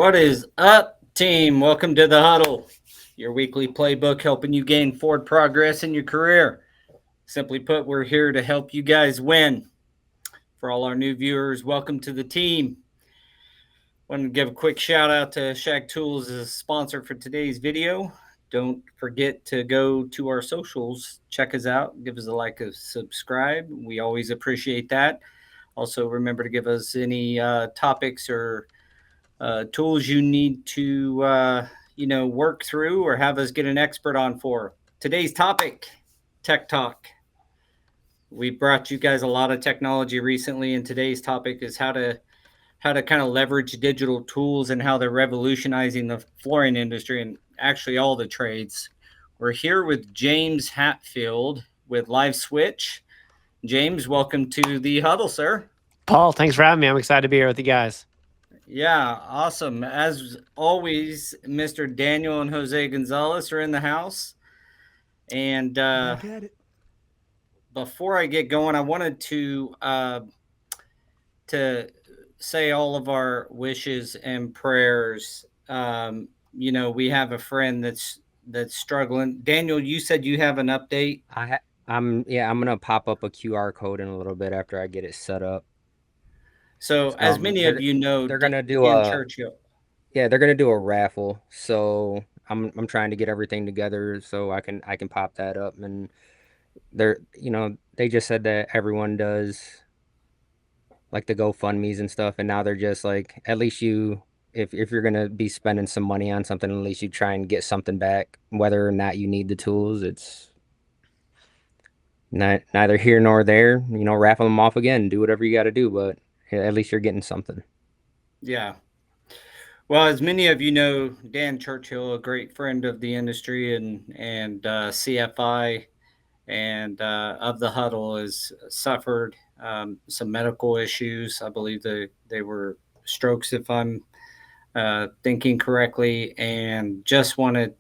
What is up, team? Welcome to the Huddle, your weekly playbook helping you gain forward progress in your career. Simply put, we're here to help you guys win. For all our new viewers, welcome to the team. Want to give a quick shout out to Shag Tools as a sponsor for today's video. Don't forget to go to our socials, check us out, give us a like, a subscribe. We always appreciate that. Also, remember to give us any topics or tools you need to work through or have us get an expert on for. Today's topic, tech talk. We brought you guys a lot of technology recently, and today's topic is how to kind of leverage digital tools and how they're revolutionizing the flooring industry and actually all the trades. We're here with James Hatfield with LiveSwitch. James, welcome to the Huddle, sir. Paul, thanks for having me. I'm excited to be here with you guys. Yeah, awesome. As always, Mr. Daniel and Jose Gonzalez are in the house. And before I get going, I wanted to say all of our wishes and prayers. We have a friend that's struggling. Daniel, you said you have an update. I'm gonna pop up a QR code in a little bit after I get it set up. So, as many of you know, they're gonna do Dan Churchill. they're gonna do a raffle. So I'm trying to get everything together so I can pop that up. And they just said that everyone does like the GoFundMe's and stuff, and now they're just like, at least if you're gonna be spending some money on something, at least you try and get something back, whether or not you need the tools. It's neither here nor there. Raffle them off again, do whatever you got to do, but at least you're getting something. Yeah. Well, as many of you know, Dan Churchill, a great friend of the industry and CFI and of the Huddle, has suffered some medical issues. I believe they were strokes, if I'm thinking correctly, and just want to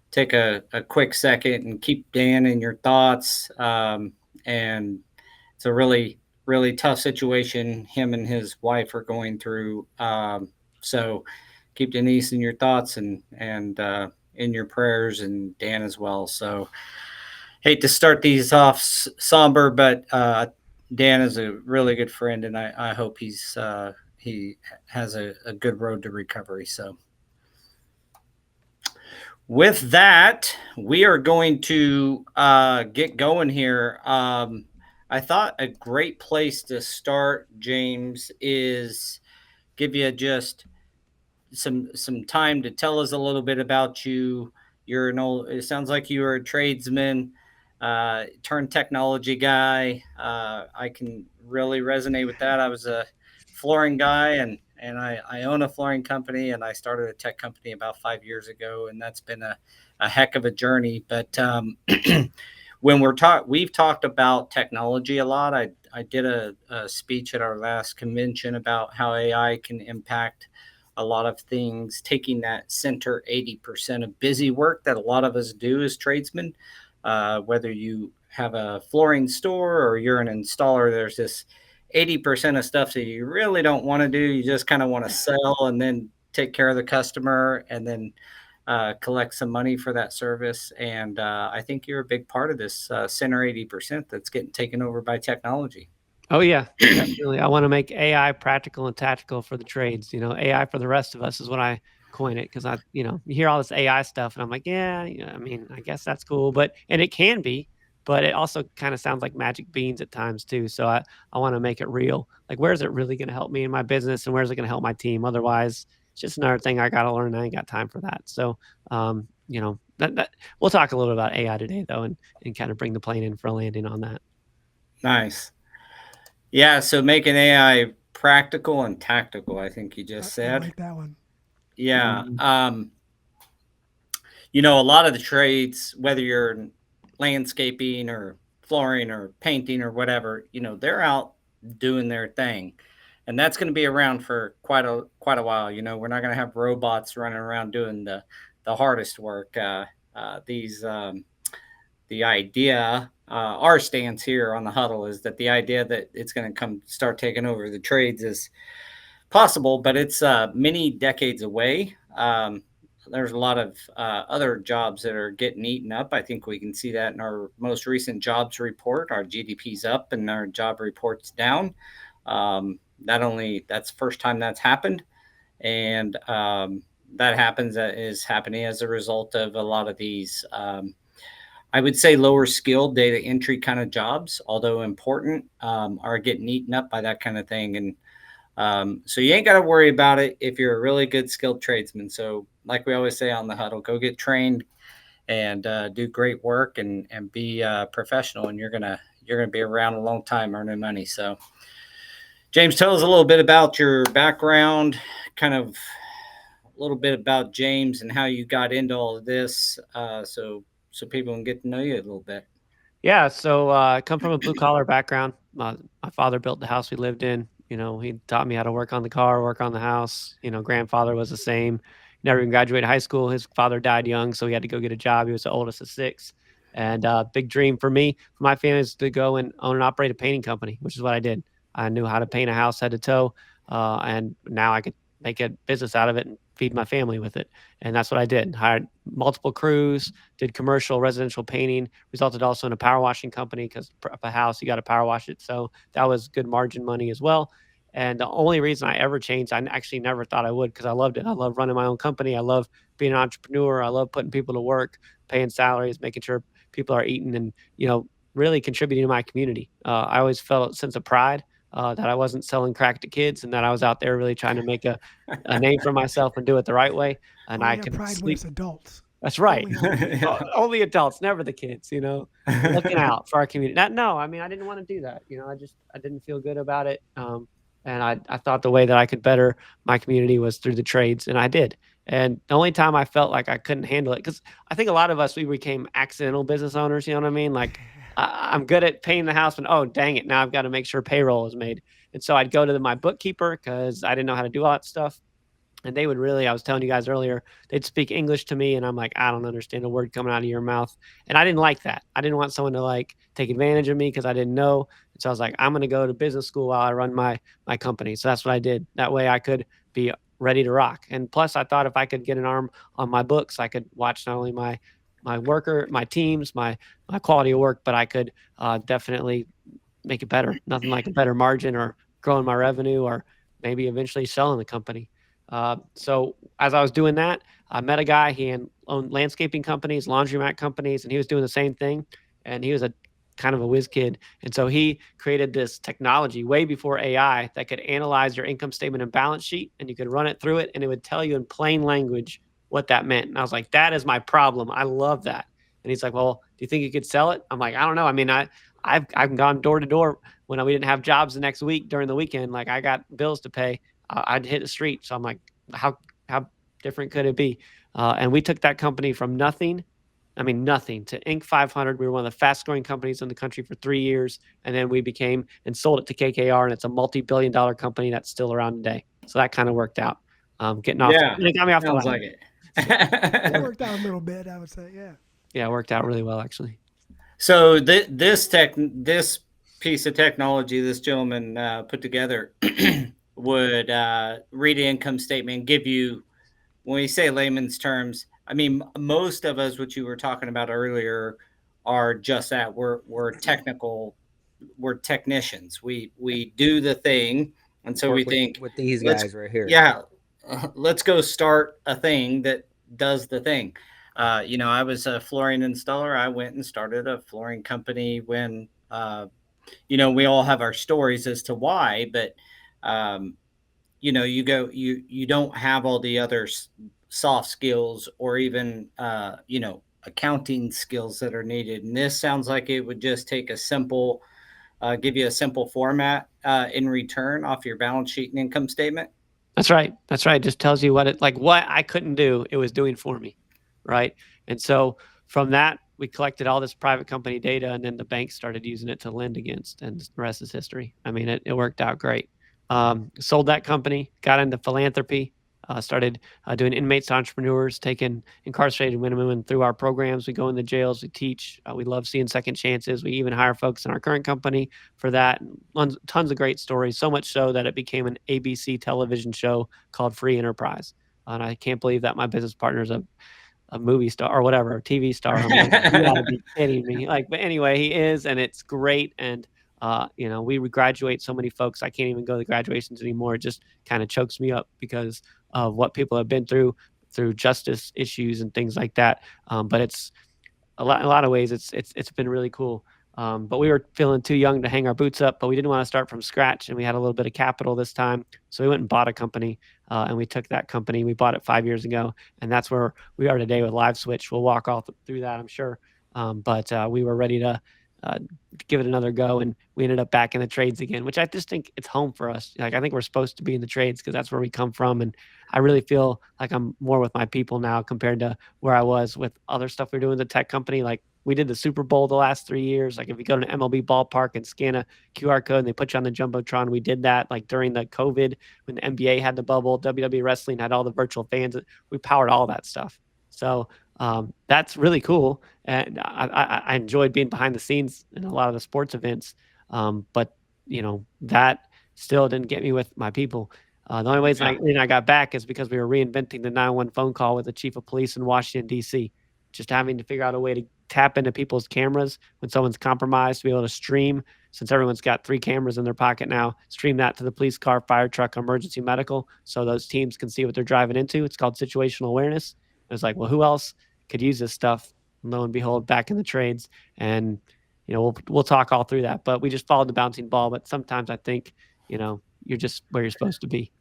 take a quick second and keep Dan in your thoughts. And it's a really, really tough situation him and his wife are going through. So keep Denise in your thoughts and in your prayers, and Dan as well. So hate to start these off somber, but Dan is a really good friend, and I hope he has a good road to recovery. So with that, we are going to get going here. I thought a great place to start, James, is give you just some time to tell us a little bit about you. It sounds like you were a tradesman, turned technology guy. I can really resonate with that. I was a flooring guy, and I own a flooring company, and I started a tech company about 5 years ago, and that's been a heck of a journey. But when we've talked about technology a lot. I did a speech at our last convention about how AI can impact a lot of things, taking that center 80% of busy work that a lot of us do as tradesmen. Whether you have a flooring store or you're an installer, there's this 80% of stuff that you really don't want to do. You just kind of want to sell and then take care of the customer and then collect some money for that service. And I think you're a big part of this center 80% that's getting taken over by technology. Oh yeah, definitely. I want to make AI practical and tactical for the trades. AI for the rest of us is what I coin it, because you hear all this AI stuff, and I'm like, yeah, I mean, I guess that's cool, and it can be, but it also kind of sounds like magic beans at times too. So I want to make it real. Like, where's it really going to help me in my business, and where's it going to help my team? Otherwise, it's just another thing I got to learn. I ain't got time for that. So, that we'll talk a little about AI today, though, and kind of bring the plane in for a landing on that. Nice. Yeah, so making AI practical and tactical, I think you just said. I like that one. Yeah. A lot of the trades, whether you're in landscaping or flooring or painting or whatever, they're out doing their thing. And that's going to be around for quite a while. We're not going to have robots running around doing the hardest work. The idea, our stance here on the Huddle is that the idea that it's going to come start taking over the trades is possible, but it's many decades away. There's a lot of other jobs that are getting eaten up. I think we can see that in our most recent jobs report. Our GDP's up and our job report's down. Not only that's the first time that's happened, and that is happening as a result of a lot of these. I would say lower skilled data entry kind of jobs, although important, are getting eaten up by that kind of thing. And so you ain't got to worry about it if you're a really good skilled tradesman. So, like we always say on the huddle, go get trained and do great work and be professional, and you're gonna be around a long time earning money. So, James, tell us a little bit about your background, kind of a little bit about James and how you got into all of this, so people can get to know you a little bit. Yeah, so I come from a blue collar background. My father built the house we lived in. He taught me how to work on the car, work on the house. Grandfather was the same. Never even graduated high school. His father died young, so he had to go get a job. He was the oldest of six. And big dream for me, for my family, is to go and own and operate a painting company, which is what I did. I knew how to paint a house head to toe, and now I could make a business out of it and feed my family with it. And that's what I did. Hired multiple crews, did commercial, residential painting, resulted also in a power washing company because a house, you got to power wash it. So that was good margin money as well. And the only reason I ever changed, I actually never thought I would, because I loved it. I love running my own company. I love being an entrepreneur. I love putting people to work, paying salaries, making sure people are eating, and, really contributing to my community. I always felt a sense of pride that I wasn't selling crack to kids, and that I was out there really trying to make a name for myself and do it the right way. And Oh I yeah, could pride sleep. was adults. That's right. Only adults. Only adults, never the kids, looking out for our community. No, I mean, I didn't want to do that. I didn't feel good about it. And I thought the way that I could better my community was through the trades, and I did. And the only time I felt like I couldn't handle it, because I think a lot of us, we became accidental business owners. You know what I mean? Like, I'm good at paying the house, and oh, dang it, now I've got to make sure payroll is made. And so I'd go to my bookkeeper because I didn't know how to do all that stuff. And they would really, I was telling you guys earlier, they'd speak English to me, and I'm like, I don't understand a word coming out of your mouth. And I didn't like that. I didn't want someone to like take advantage of me because I didn't know. And so I was like, I'm going to go to business school while I run my company. So that's what I did. That way I could be ready to rock. And plus, I thought if I could get an arm on my books, I could watch not only my teams, my quality of work, but I could definitely make it better. Nothing like a better margin or growing my revenue, or maybe eventually selling the company. So as I was doing that, I met a guy. He owned landscaping companies, laundromat companies, and he was doing the same thing. And he was a kind of a whiz kid. And so he created this technology way before AI that could analyze your income statement and balance sheet, and you could run it through it, and it would tell you in plain language what that meant. And I was like, that is my problem. I love that. And he's like, well, do you think you could sell it? I'm like, I don't know. I mean, I've gone door to door when we didn't have jobs the next week during the weekend. Like, I got bills to pay. I'd hit the street. So I'm like, how different could it be? And we took that company from nothing to Inc. 500. We were one of the fastest growing companies in the country for 3 years. And then we became and sold it to KKR, and it's a multi-billion-dollar company that's still around today. So that kind of worked out. Getting off, Yeah, it got me off the sounds ladder. like it. It worked out a little bit, I would say. Yeah. Yeah, it worked out really well, actually. So this piece of technology this gentleman put together would read an income statement and give you, when we say layman's terms, I mean, most of us, what you were talking about earlier, are just that. We're technical, we're technicians. We do the thing, and so we think, with these let's guys right here. yeah, let's go start a thing that does the thing. I was a flooring installer. I went and started a flooring company when, we all have our stories as to why, but, you don't have all the other soft skills or even, accounting skills that are needed. And this sounds like it would just take give you a simple format in return off your balance sheet and income statement. That's right. That's right. It just tells you what I couldn't do, it was doing for me. Right. And so from that, we collected all this private company data, and then the bank started using it to lend against, and the rest is history. I mean, it worked out great. Sold that company, got into philanthropy, started doing inmates to entrepreneurs, taking incarcerated men and women through our programs. We go in the jails, we teach. We love seeing second chances. We even hire folks in our current company for that. Tons of great stories, so much so that it became an ABC television show called Free Enterprise. And I can't believe that my business partner is a movie star or whatever, a TV star. I'm like, you gotta be kidding me. Like, but anyway, he is, and it's great. And we graduate so many folks. I can't even go to the graduations anymore. It just kind of chokes me up because of what people have been through justice issues and things like that. But it's a lot of ways it's been really cool. But we were feeling too young to hang our boots up, but we didn't want to start from scratch, and we had a little bit of capital this time, so we went and bought a company, and we took that company. We bought it 5 years ago, and that's where we are today with LiveSwitch. We'll walk all through that, I'm sure. But we were ready to give it another go, and we ended up back in the trades again, which I just think it's home for us. Like, I think we're supposed to be in the trades because that's where we come from, and I really feel like I'm more with my people now compared to where I was with other stuff we were doing in the tech company. Like, we did the Super Bowl the last 3 years. Like, if you go to an MLB ballpark and scan a QR code and they put you on the Jumbotron, we did that. Like, during the COVID, when the NBA had the bubble, WWE wrestling had all the virtual fans, we powered all that stuff. So that's really cool. And I enjoyed being behind the scenes in a lot of the sports events. But, that still didn't get me with my people. The only reason I got back is because we were reinventing the 911 phone call with the chief of police in Washington, D.C., just having to figure out a way to tap into people's cameras when someone's compromised, to be able to stream, since everyone's got 3 cameras in their pocket now, stream that to the police car, fire truck, emergency medical, so those teams can see what they're driving into. It's called situational awareness. It was like, well, who else could use this stuff? Lo and behold, back in the trades. And, we'll talk all through that, but we just followed the bouncing ball. But sometimes I think, you're just where you're supposed to be.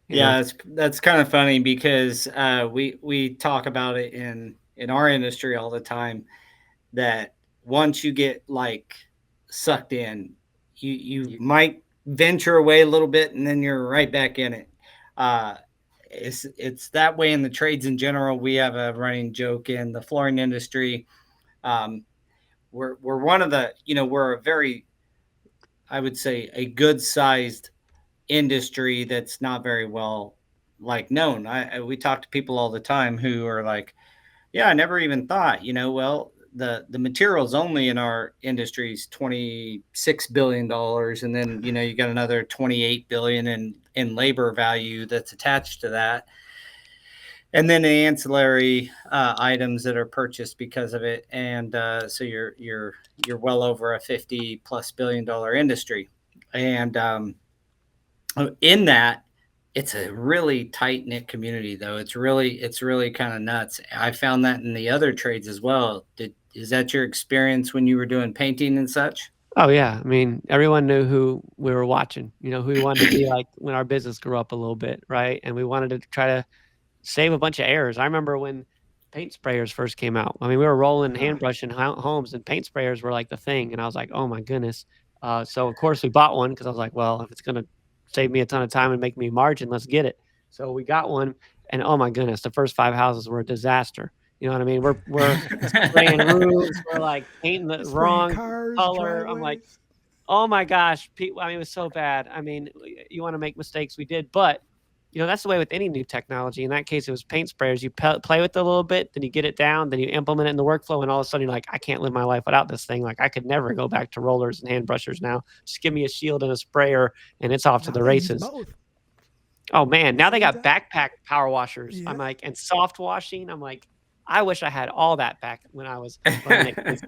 Yeah, that's kind of funny because we talk about it in our industry all the time, that once you get like sucked in, you might venture away a little bit and then you're right back in it. It's that way in the trades in general. We have a running joke in the flooring industry. We're one of the, we're a very, I would say, a good sized industry that's not very well known. We talk to people all the time who are like, yeah, I never even thought, well, the materials only in our industry is $26 billion. And then, you got another 28 billion in labor value that's attached to that. And then the ancillary items that are purchased because of it. And so you're well over a $50+ billion industry. And in that, it's a really tight knit community, though. It's really kind of nuts. I found that in the other trades as well. Is that your experience when you were doing painting and such? Oh yeah. I mean, everyone knew who we were watching, who we wanted to be like when our business grew up a little bit. Right. And we wanted to try to save a bunch of errors. I remember when paint sprayers first came out. I mean, we were rolling hand brushing homes, and paint sprayers were like the thing. And I was like, oh my goodness. So of course we bought one because I was like, well, if it's going to save me a ton of time and make me margin, let's get it. So we got one, and oh my goodness, the first 5 houses were a disaster. You know what I mean? We're spraying roofs, we're like painting the wrong color. I'm like, oh my gosh, I mean, it was so bad. I mean, you want to make mistakes, we did, but that's the way with any new technology. In that case, it was paint sprayers. You play with it a little bit, then you get it down, then you implement it in the workflow, and all of a sudden you're like, I can't live my life without this thing. Like, I could never go back to rollers and hand brushers now. Just give me a shield and a sprayer, and it's off to the races. Oh man, now they got backpack power washers. Yeah. I'm like, and soft washing. I'm like, I wish I had all that back when I was running it.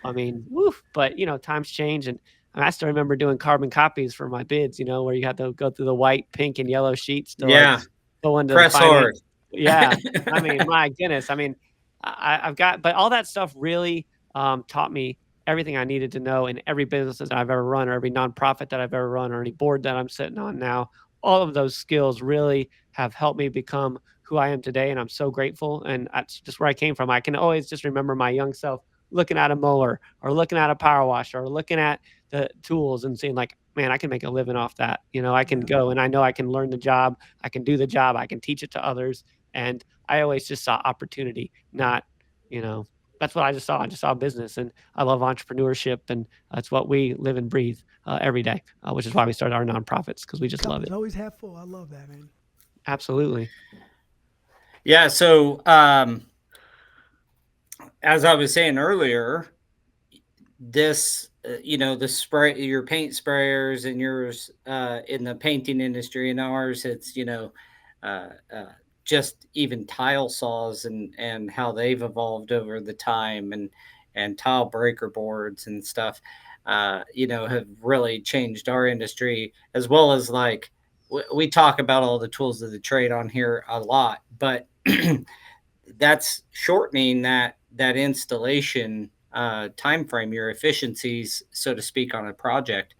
I mean, woof. But times change, and I still remember doing carbon copies for my bids, where you had to go through the white, pink, and yellow sheets to go into press hard. Yeah. I mean, my goodness. I mean, I've got, but all that stuff really taught me everything I needed to know in every business that I've ever run, or every nonprofit that I've ever run, or any board that I'm sitting on now. All of those skills really have helped me become who I am today. And I'm so grateful. And that's just where I came from. I can always just remember my young self looking at a mower or looking at a power washer or looking at the tools and saying like, man, I can make a living off that. I can go, and I know I can learn the job. I can do the job. I can teach it to others. And I always just saw opportunity, not, that's what I just saw. I just saw business, and I love entrepreneurship, and that's what we live and breathe every day, which is why we started our nonprofits, because we just love it. Always half full. I love that, man. Absolutely. Yeah. So, as I was saying earlier, this, the spray, your paint sprayers and yours, in the painting industry and ours, it's, uh, uh, just even tile saws and how they've evolved over the time and tile breaker boards and stuff, have really changed our industry as well as like, we talk about all the tools of the trade on here a lot, but that's shortening that installation time frame, your efficiencies, so to speak, on a project.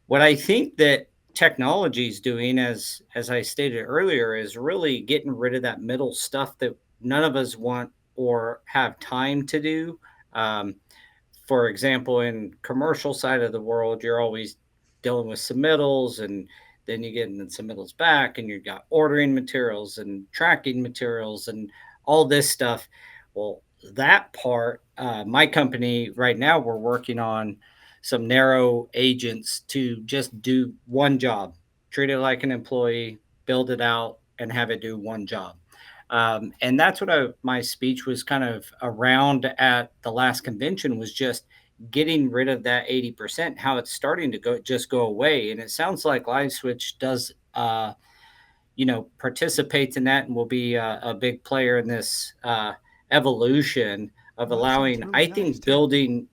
What I think that technology is doing, as I stated earlier, is really getting rid of that middle stuff that none of us want or have time to do. Um, for example, in commercial side of the world, you're always dealing with submittals, and then you get in the submittals back, and you've got ordering materials and tracking materials and all this stuff. Well, that part, my company right now, we're working on some narrow agents to just do one job, treat it like an employee, build it out, and have it do one job. And that's what my speech was kind of around at the last convention, was just getting rid of that 80%, how it's starting to go away. And it sounds like LiveSwitch does, participates in that and will be a big player in this evolution of Well, that sounds allowing, really I nice think, too. building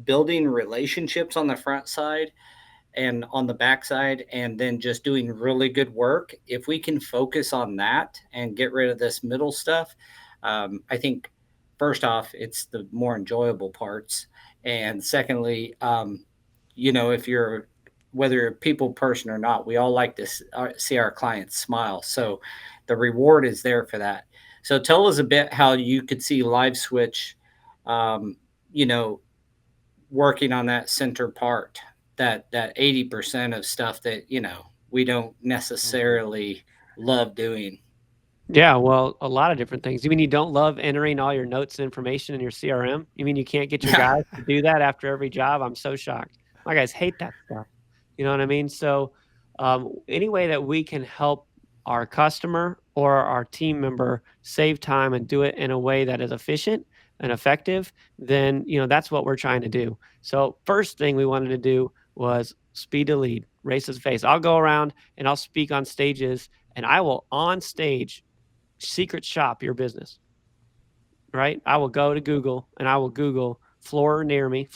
building relationships on the front side and on the backside, and then just doing really good work. If we can focus on that and get rid of this middle stuff, I think first off, it's the more enjoyable parts. And secondly, if you're, whether you're a people person or not, we all like to see our clients smile. So the reward is there for that. So tell us a bit how you could see Live Switch, um, you know, working on that center part, that 80% of stuff that, we don't Mhm. necessarily love doing. Yeah, well, a lot of different things. You mean you don't love entering all your notes and information in your CRM? You mean you can't get your guys to do that after every job? I'm so shocked. My guys hate that stuff. You know what I mean? So, any way that we can help our customer or our team member save time and do it in a way that is efficient and effective, then, that's what we're trying to do. So, first thing we wanted to do was speed to lead, race his face. I'll go around and I'll speak on stages, and I will on stage secret shop your business, right? I will go to Google and I will Google flooring near me,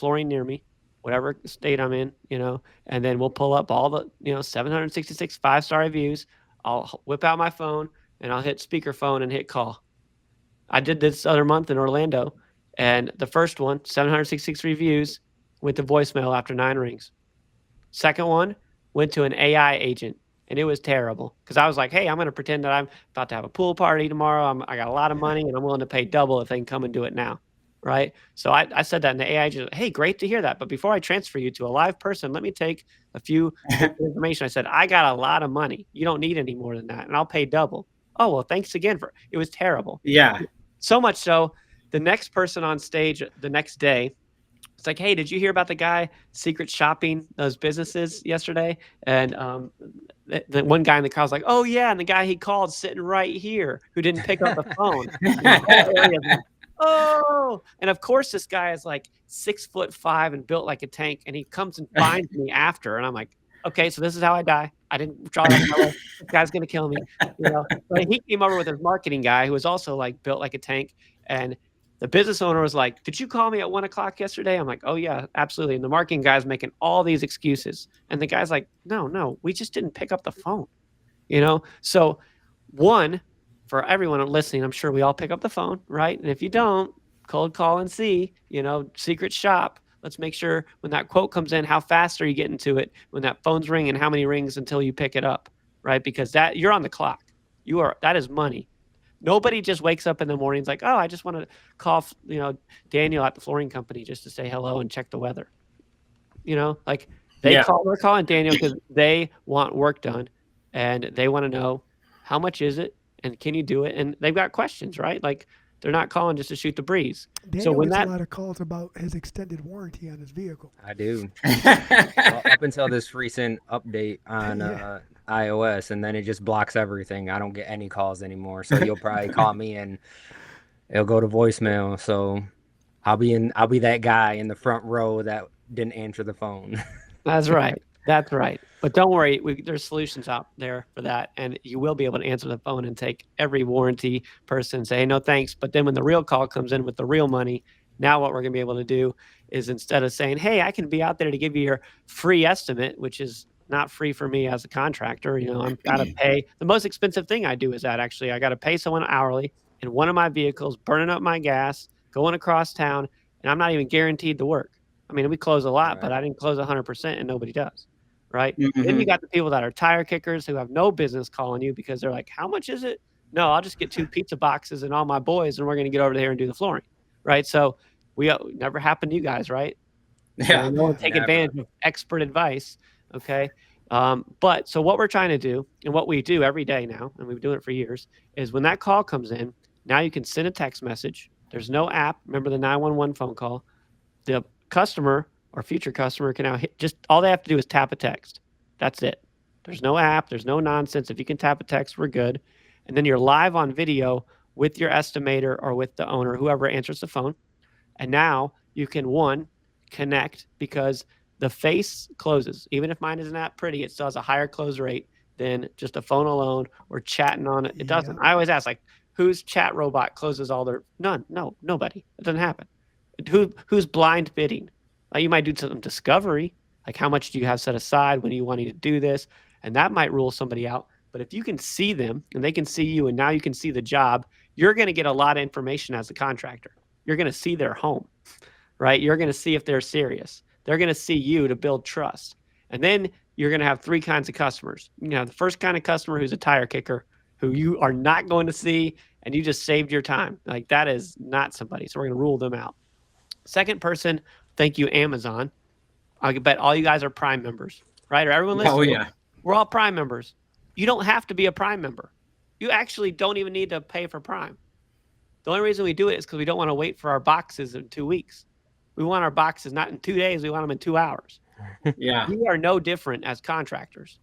whatever state I'm in, and then we'll pull up all the, 766 5-star reviews. I'll whip out my phone and I'll hit speakerphone and hit call. I did this other month in Orlando, and the first one, 766 reviews, went to voicemail after 9 rings. Second one went to an AI agent, and it was terrible because I was like, "Hey, I'm going to pretend that I'm about to have a pool party tomorrow. I got a lot of money, and I'm willing to pay double if they can come and do it now." Right? So I said that, and the AI agent, "Hey, great to hear that. But before I transfer you to a live person, let me take a few bits of information." I said, "I got a lot of money. You don't need any more than that, and I'll pay double." "Oh, well, thanks again for." It was terrible. Yeah. So much so, the next person on stage the next day, it's like, "Hey, did you hear about the guy secret shopping those businesses yesterday?" And the one guy in the crowd was like, "Oh yeah," and the guy he called sitting right here who didn't pick up the phone. And the whole area is like, "Oh!" And of course, this guy is like 6'5" and built like a tank, and he comes and finds me after, and I'm like, "Okay, so this is how I die. I didn't draw that my way. This guy's gonna kill me." But he came over with his marketing guy who was also like built like a tank, and the business owner was like, "Did you call me at 1 o'clock yesterday?" I'm like, "Oh yeah, absolutely." And the marketing guy's making all these excuses. And the guy's like, "No, we just didn't pick up the phone." So one, for everyone listening, I'm sure we all pick up the phone, right? And if you don't, cold call and see, secret shop. Let's make sure when that quote comes in, how fast are you getting to it? When that phone's ringing, how many rings until you pick it up, right? Because that you're on the clock. That is money. Nobody just wakes up in the morning and is like, "Oh, I just want to call, Daniel at the flooring company just to say hello and check the weather." Like Yeah. they're calling Daniel because they want work done, and they want to know how much is it and can you do it? And they've got questions, right? Like, They're not calling just to shoot the breeze. Daniel when gets that a lot of calls about his extended warranty on his vehicle. I do. Well, up until this recent update on Yeah. iOS, and then it just blocks everything. I don't get any calls anymore. So you'll probably call me and it'll go to voicemail. So I'll be that guy in the front row that didn't answer the phone. That's right. That's right. But don't worry, there's solutions out there for that. And you will be able to answer the phone and take every warranty person and say, hey, no, thanks. But then when the real call comes in with the real money, now what we're going to be able to do is instead of saying, hey, I can be out there to give you your free estimate, which is not free for me as a contractor. I've got to pay. The most expensive thing I do is that actually I got to pay someone hourly in one of my vehicles, burning up my gas, going across town, and I'm not even guaranteed to work. I mean, we close a lot, but I didn't close 100% and nobody does. Right. Then you got the people that are tire kickers who have no business calling you because they're like, how much is it? No, I'll just get 2 pizza boxes and all my boys, and we're going to get over there and do the flooring. Right. So we never happened to you guys. Right. Yeah. You want to take advantage of expert advice. Okay. But so what we're trying to do and what we do every day now, and we've been doing it for years, is when that call comes in, now you can send a text message. There's no app. Remember the 911 phone call. The customer or future customer can now just all they have to do is tap a text. That's it. There's no app. There's no nonsense. If you can tap a text, we're good. And then you're live on video with your estimator or with the owner, whoever answers the phone. And now you can, connect because the face closes. Even if mine isn't that pretty, it still has a higher close rate than just a phone alone or chatting on it. It doesn't. I always ask, like, whose chat robot closes all their... None. No, nobody. It doesn't happen. Who's blind bidding? You might do some discovery, like how much do you have set aside when you want to do this, and that might rule somebody out. But if you can see them and they can see you, and now you can see the job, you're going to get a lot of information as a contractor. You're going to see their home, right? You're going to see if they're serious. They're going to see you to build trust. And then you're going to have 3 kinds of customers. The first kind of customer who's a tire kicker, who you are not going to see, and you just saved your time. Like, that is not somebody. So we're going to rule them out. Second person, thank you, Amazon. I bet all you guys are Prime members, right? Or everyone listening. Oh, yeah. We're all Prime members. You don't have to be a Prime member. You actually don't even need to pay for Prime. The only reason we do it is because we don't want to wait for our boxes in 2 weeks. We want our boxes not in 2 days. We want them in 2 hours. Yeah. We are no different as contractors.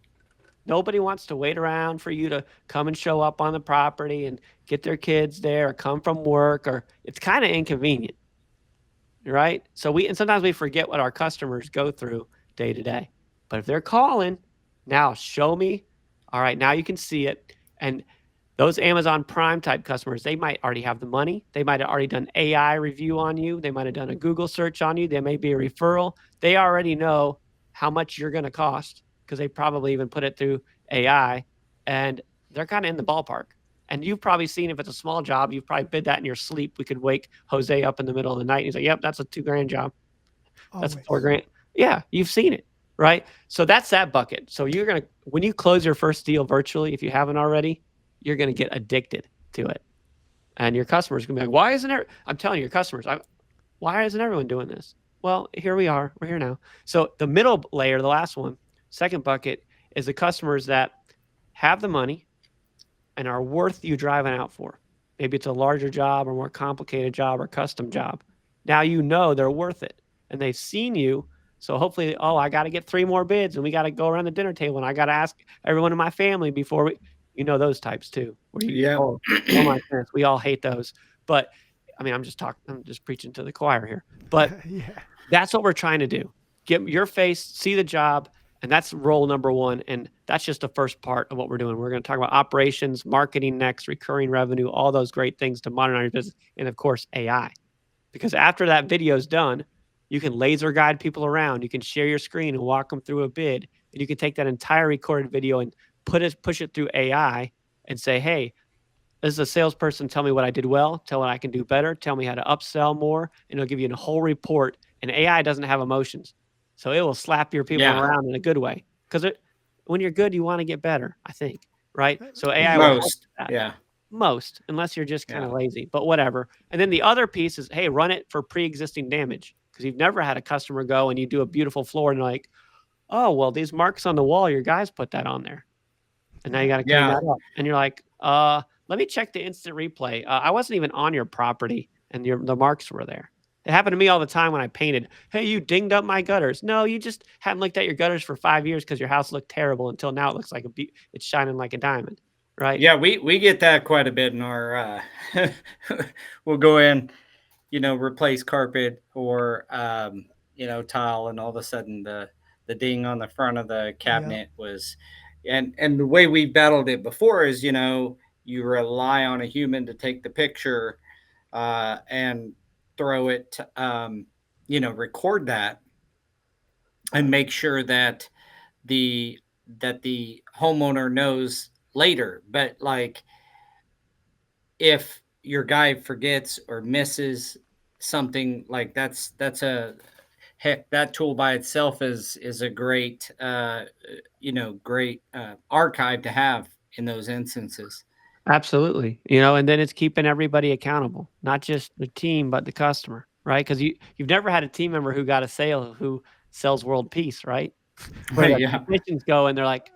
Nobody wants to wait around for you to come and show up on the property and get their kids there or come from work, or it's kind of inconvenient. Right? So sometimes we forget what our customers go through day to day. But if they're calling, now show me. All right, now you can see it. And those Amazon Prime type customers, they might already have the money. They might have already done AI review on you. They might have done a Google search on you. They may be a referral. They already know how much you're going to cost because they probably even put it through AI. And they're kind of in the ballpark. And you've probably seen, if it's a small job, you've probably bid that in your sleep. We could wake Jose up in the middle of the night. And he's like, yep, that's a $2,000 job. That's $4,000. Yeah, you've seen it, right? So that's that bucket. So you're going to, when you close your first deal virtually, if you haven't already, you're going to get addicted to it. And your customers are going to be like, why isn't it? I'm telling your customers, why isn't everyone doing this? Well, here we are. We're here now. So the middle layer, the last one, second bucket, is the customers that have the money and are worth you driving out for. Maybe it's a larger job or more complicated job or custom job. Now you know they're worth it. And they've seen you. So hopefully, I got to get 3 more bids and we got to go around the dinner table and I got to ask everyone in my family before we, those types too. Oh my goodness, we all hate those. But I mean, I'm just preaching to the choir here. But that's what we're trying to do. Get your face, see the job. And that's role number 1. And that's just the first part of what we're doing. We're going to talk about operations, marketing next, recurring revenue, all those great things to modernize your business. And of course, AI. Because after that video is done, you can laser guide people around. You can share your screen and walk them through a bid. And you can take that entire recorded video and push it through AI and say, hey, this is a salesperson. Tell me what I did well. Tell me what I can do better. Tell me how to upsell more. And it'll give you a whole report. And AI doesn't have emotions. So it will slap your people around in a good way. Because when you're good, you want to get better, I think. Right? So AI will help that. Yeah. Most, unless you're just kind of lazy. But whatever. And then the other piece is, hey, run it for pre-existing damage. Because you've never had a customer go and you do a beautiful floor and like, oh, well, these marks on the wall, your guys put that on there. And now you got to clean that up. And you're like, let me check the instant replay. I wasn't even on your property, and the marks were there. It happened to me all the time when I painted. Hey, you dinged up my gutters. No, you just hadn't looked at your gutters for 5 years because your house looked terrible until now it looks like it's shining like a diamond, right? Yeah, we get that quite a bit in our we'll go in, replace carpet or tile, and all of a sudden the ding on the front of the cabinet was, and the way we battled it before is, you rely on a human to take the picture and throw it, record that and make sure that the the homeowner knows later. But like, if your guy forgets or misses something, like that's a heck, that tool by itself is a great great archive to have in those instances. Absolutely. And then it's keeping everybody accountable, not just the team, but the customer, right? Because you've never had a team member who got a sale who sells world peace, right? Where the Yeah. technicians go and they're like,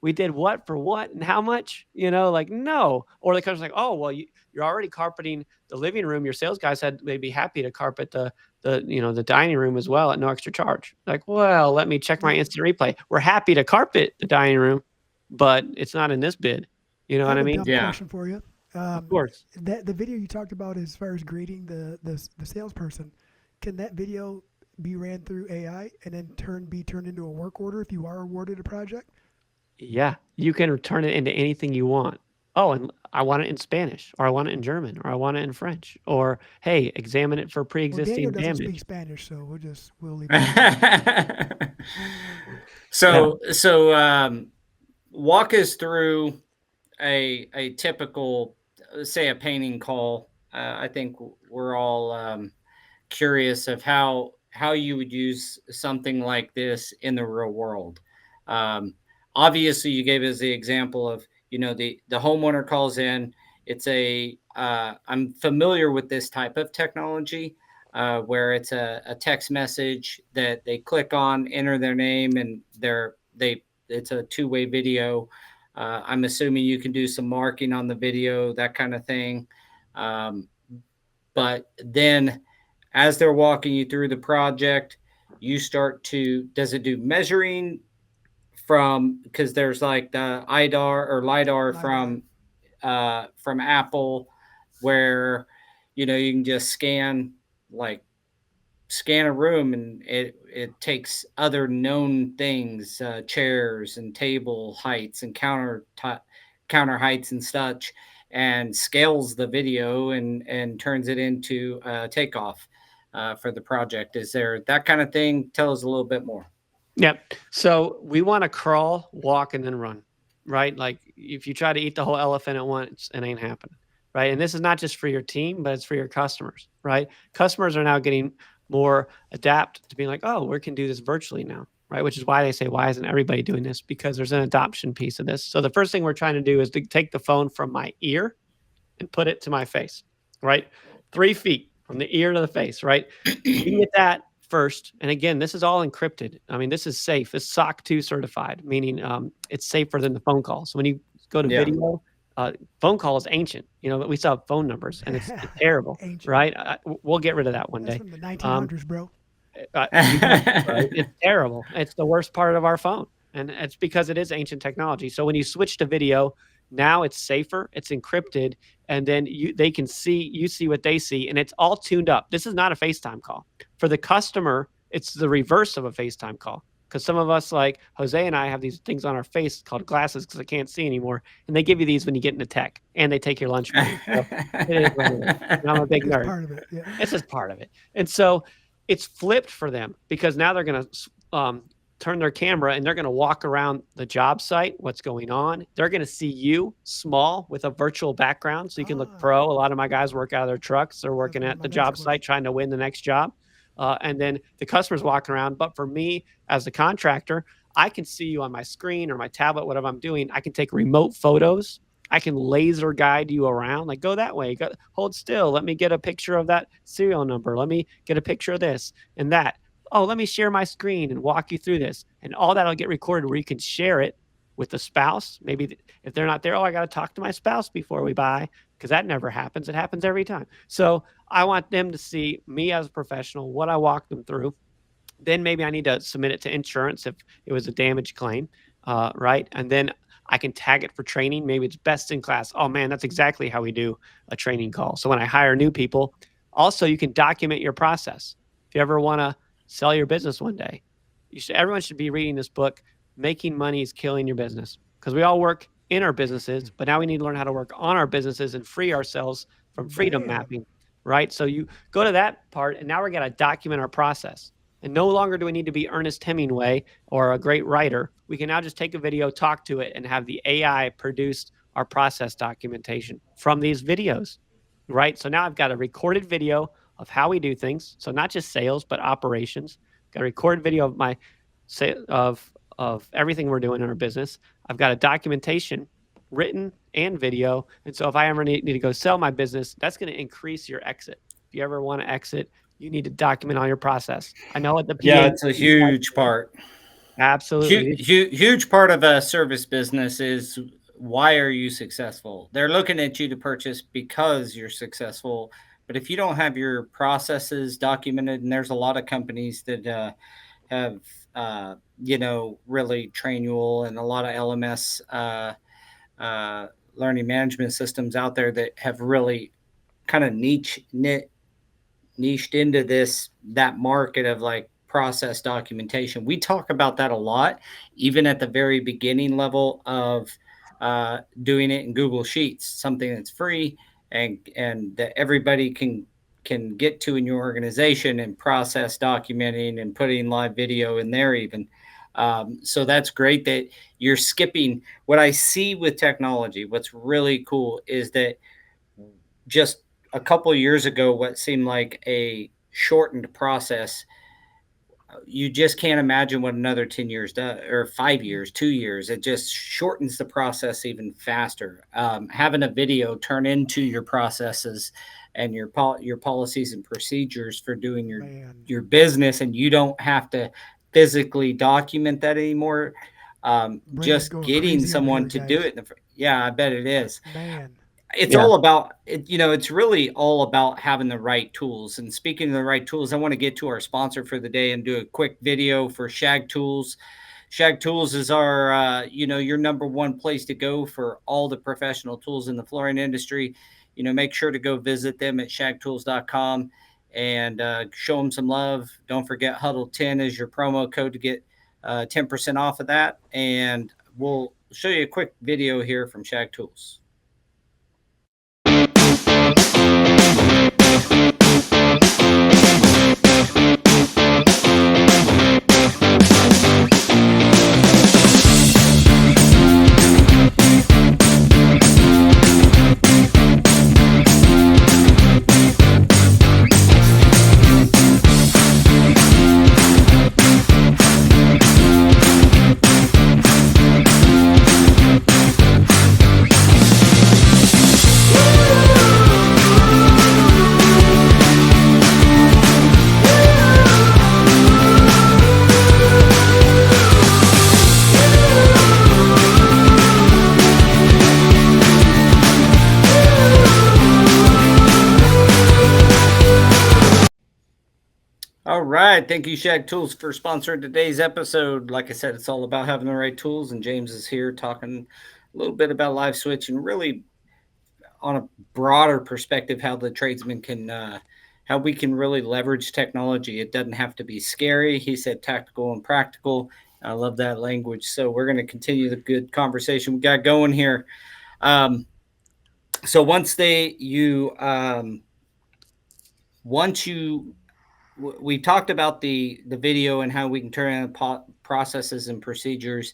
we did what for what and how much? Like, no. Or the customer's like, oh, well, you're already carpeting the living room. Your sales guy said they'd be happy to carpet the dining room as well at no extra charge. Like, well, let me check my instant replay. We're happy to carpet the dining room, but it's not in this bid. You know what I mean? Dumb question for you. Of course. The video you talked about as far as grading the salesperson, can that video be ran through AI and then be turned into a work order if you are awarded a project? Yeah, you can turn it into anything you want. Oh, and I want it in Spanish, or I want it in German, or I want it in French, or hey, examine it for Well, pre-existing Daniel doesn't damage. speak Spanish, so we'll leave it. So walk us through a typical, say, a painting call. I think we're all curious of how you would use something like this in the real world. Obviously, you gave us the example of, the homeowner calls in. It's I'm familiar with this type of technology where it's a text message that they click on, enter their name, and it's a two-way video. I'm assuming you can do some marking on the video, that kind of thing. But then as they're walking you through the project, you start to, does it do measuring because there's like the LiDAR from Apple, where, you can just scan a room, and it takes other known things, chairs and table heights and counter heights and such, and scales the video and turns it into takeoff for the project. Is there that kind of thing? Tell us a little bit more. Yep. So we want to crawl, walk, and then run, right? Like if you try to eat the whole elephant at once, it ain't happening, right? And this is not just for your team, but it's for your customers, right? Customers are now getting more adapt to being like, oh, we can do this virtually now, right? Which is why they say, why isn't everybody doing this? Because there's an adoption piece of this. So the first thing we're trying to do is to take the phone from my ear and put it to my face, right? 3 feet from the ear to the face, right? You can get that first. And again, this is all encrypted. I mean, this is safe. It's SOC 2 certified, meaning it's safer than the phone call. So when you go to video, phone call is ancient. We still have phone numbers, and it's terrible, right? We'll get rid of that one day. That's from the 1900s, bro. It's terrible. It's the worst part of our phone, and it's because it is ancient technology. So when you switch to video, now it's safer, it's encrypted, and then they can see, you see what they see, and it's all tuned up. This is not a FaceTime call. For the customer, it's the reverse of a FaceTime call, because some of us, like Jose and I, have these things on our face called glasses because I can't see anymore, and they give you these when you get into tech, and they take your lunch money. So it is what it is. And I'm a big nerd. Part of it, yeah. It's just part of it. And so it's flipped for them, because now they're going to turn their camera and they're going to walk around the job site, what's going on. They're going to see you small with a virtual background, so you can look pro. A lot of my guys work out of their trucks. They're working at the job site trying to win the next job. And then the customer's walking around. But for me, as the contractor, I can see you on my screen or my tablet, whatever I'm doing. I can take remote photos. I can laser guide you around, like, go that way, hold still. Let me get a picture of that serial number. Let me get a picture of this and that. Oh, let me share my screen and walk you through this. And all that'll get recorded where you can share it with the spouse. Maybe if they're not there, oh, I got to talk to my spouse before we buy, because that never happens. It happens every time. So I want them to see me as a professional, what I walk them through. Then maybe I need to submit it to insurance if it was a damage claim, right? And then I can tag it for training. Maybe it's best in class. Oh man, that's exactly how we do a training call. So when I hire new people, also you can document your process. If you ever want to sell your business one day, everyone should be reading this book, Making Money is Killing Your Business, because we all work in our businesses, but now we need to learn how to work on our businesses and free ourselves from freedom mapping, right? So you go to that part, and now we're going to document our process. And no longer do we need to be Ernest Hemingway or a great writer. We can now just take a video, talk to it, and have the AI produce our process documentation from these videos, right? So now I've got a recorded video of how we do things. So not just sales, but operations. Got a recorded video of my of everything we're doing in our business. I've got a documentation, written and video. And so if I ever need to go sell my business, that's going to increase your exit. If you ever want to exit, you need to document all your process. I know at the PA, Yeah, it's a huge part. Absolutely. Huge part of a service business is, why are you successful? They're looking at you to purchase because you're successful. But if you don't have your processes documented, and there's a lot of companies that have, really Trainual and a lot of LMS learning management systems out there that have really kind of niched into that market of like process documentation. We talk about that a lot, even at the very beginning level of doing it in Google Sheets, something that's free and that everybody can get to in your organization, and process documenting and putting live video in there even. So that's great that you're skipping. What I see with technology, what's really cool is that just a couple of years ago, what seemed like a shortened process, you just can't imagine what another 10 years does, or 5 years, 2 years. It just shortens the process even faster. Having a video turn into your processes and your policies and procedures for doing your business, and you don't have to physically document that anymore. Just getting someone to do it. Yeah, I bet it is. Man. It's all about it. It's really all about having the right tools. And speaking of the right tools, I want to get to our sponsor for the day and do a quick video for Shag Tools. Shag Tools is our, your number one place to go for all the professional tools in the flooring industry. Make sure to go visit them at shagtools.com and show them some love. Don't forget Huddle 10 is your promo code to get 10% off of that. And we'll show you a quick video here from Shag Tools. All right. Thank you, Shag Tools, for sponsoring today's episode. Like I said, it's all about having the right tools, and James is here talking a little bit about LiveSwitch and really on a broader perspective, how the tradesman can, how we can really leverage technology. It doesn't have to be scary. He said tactical and practical. I love that language. So we're going to continue the good conversation we got going here. So once we talked about the video and how we can turn in processes and procedures.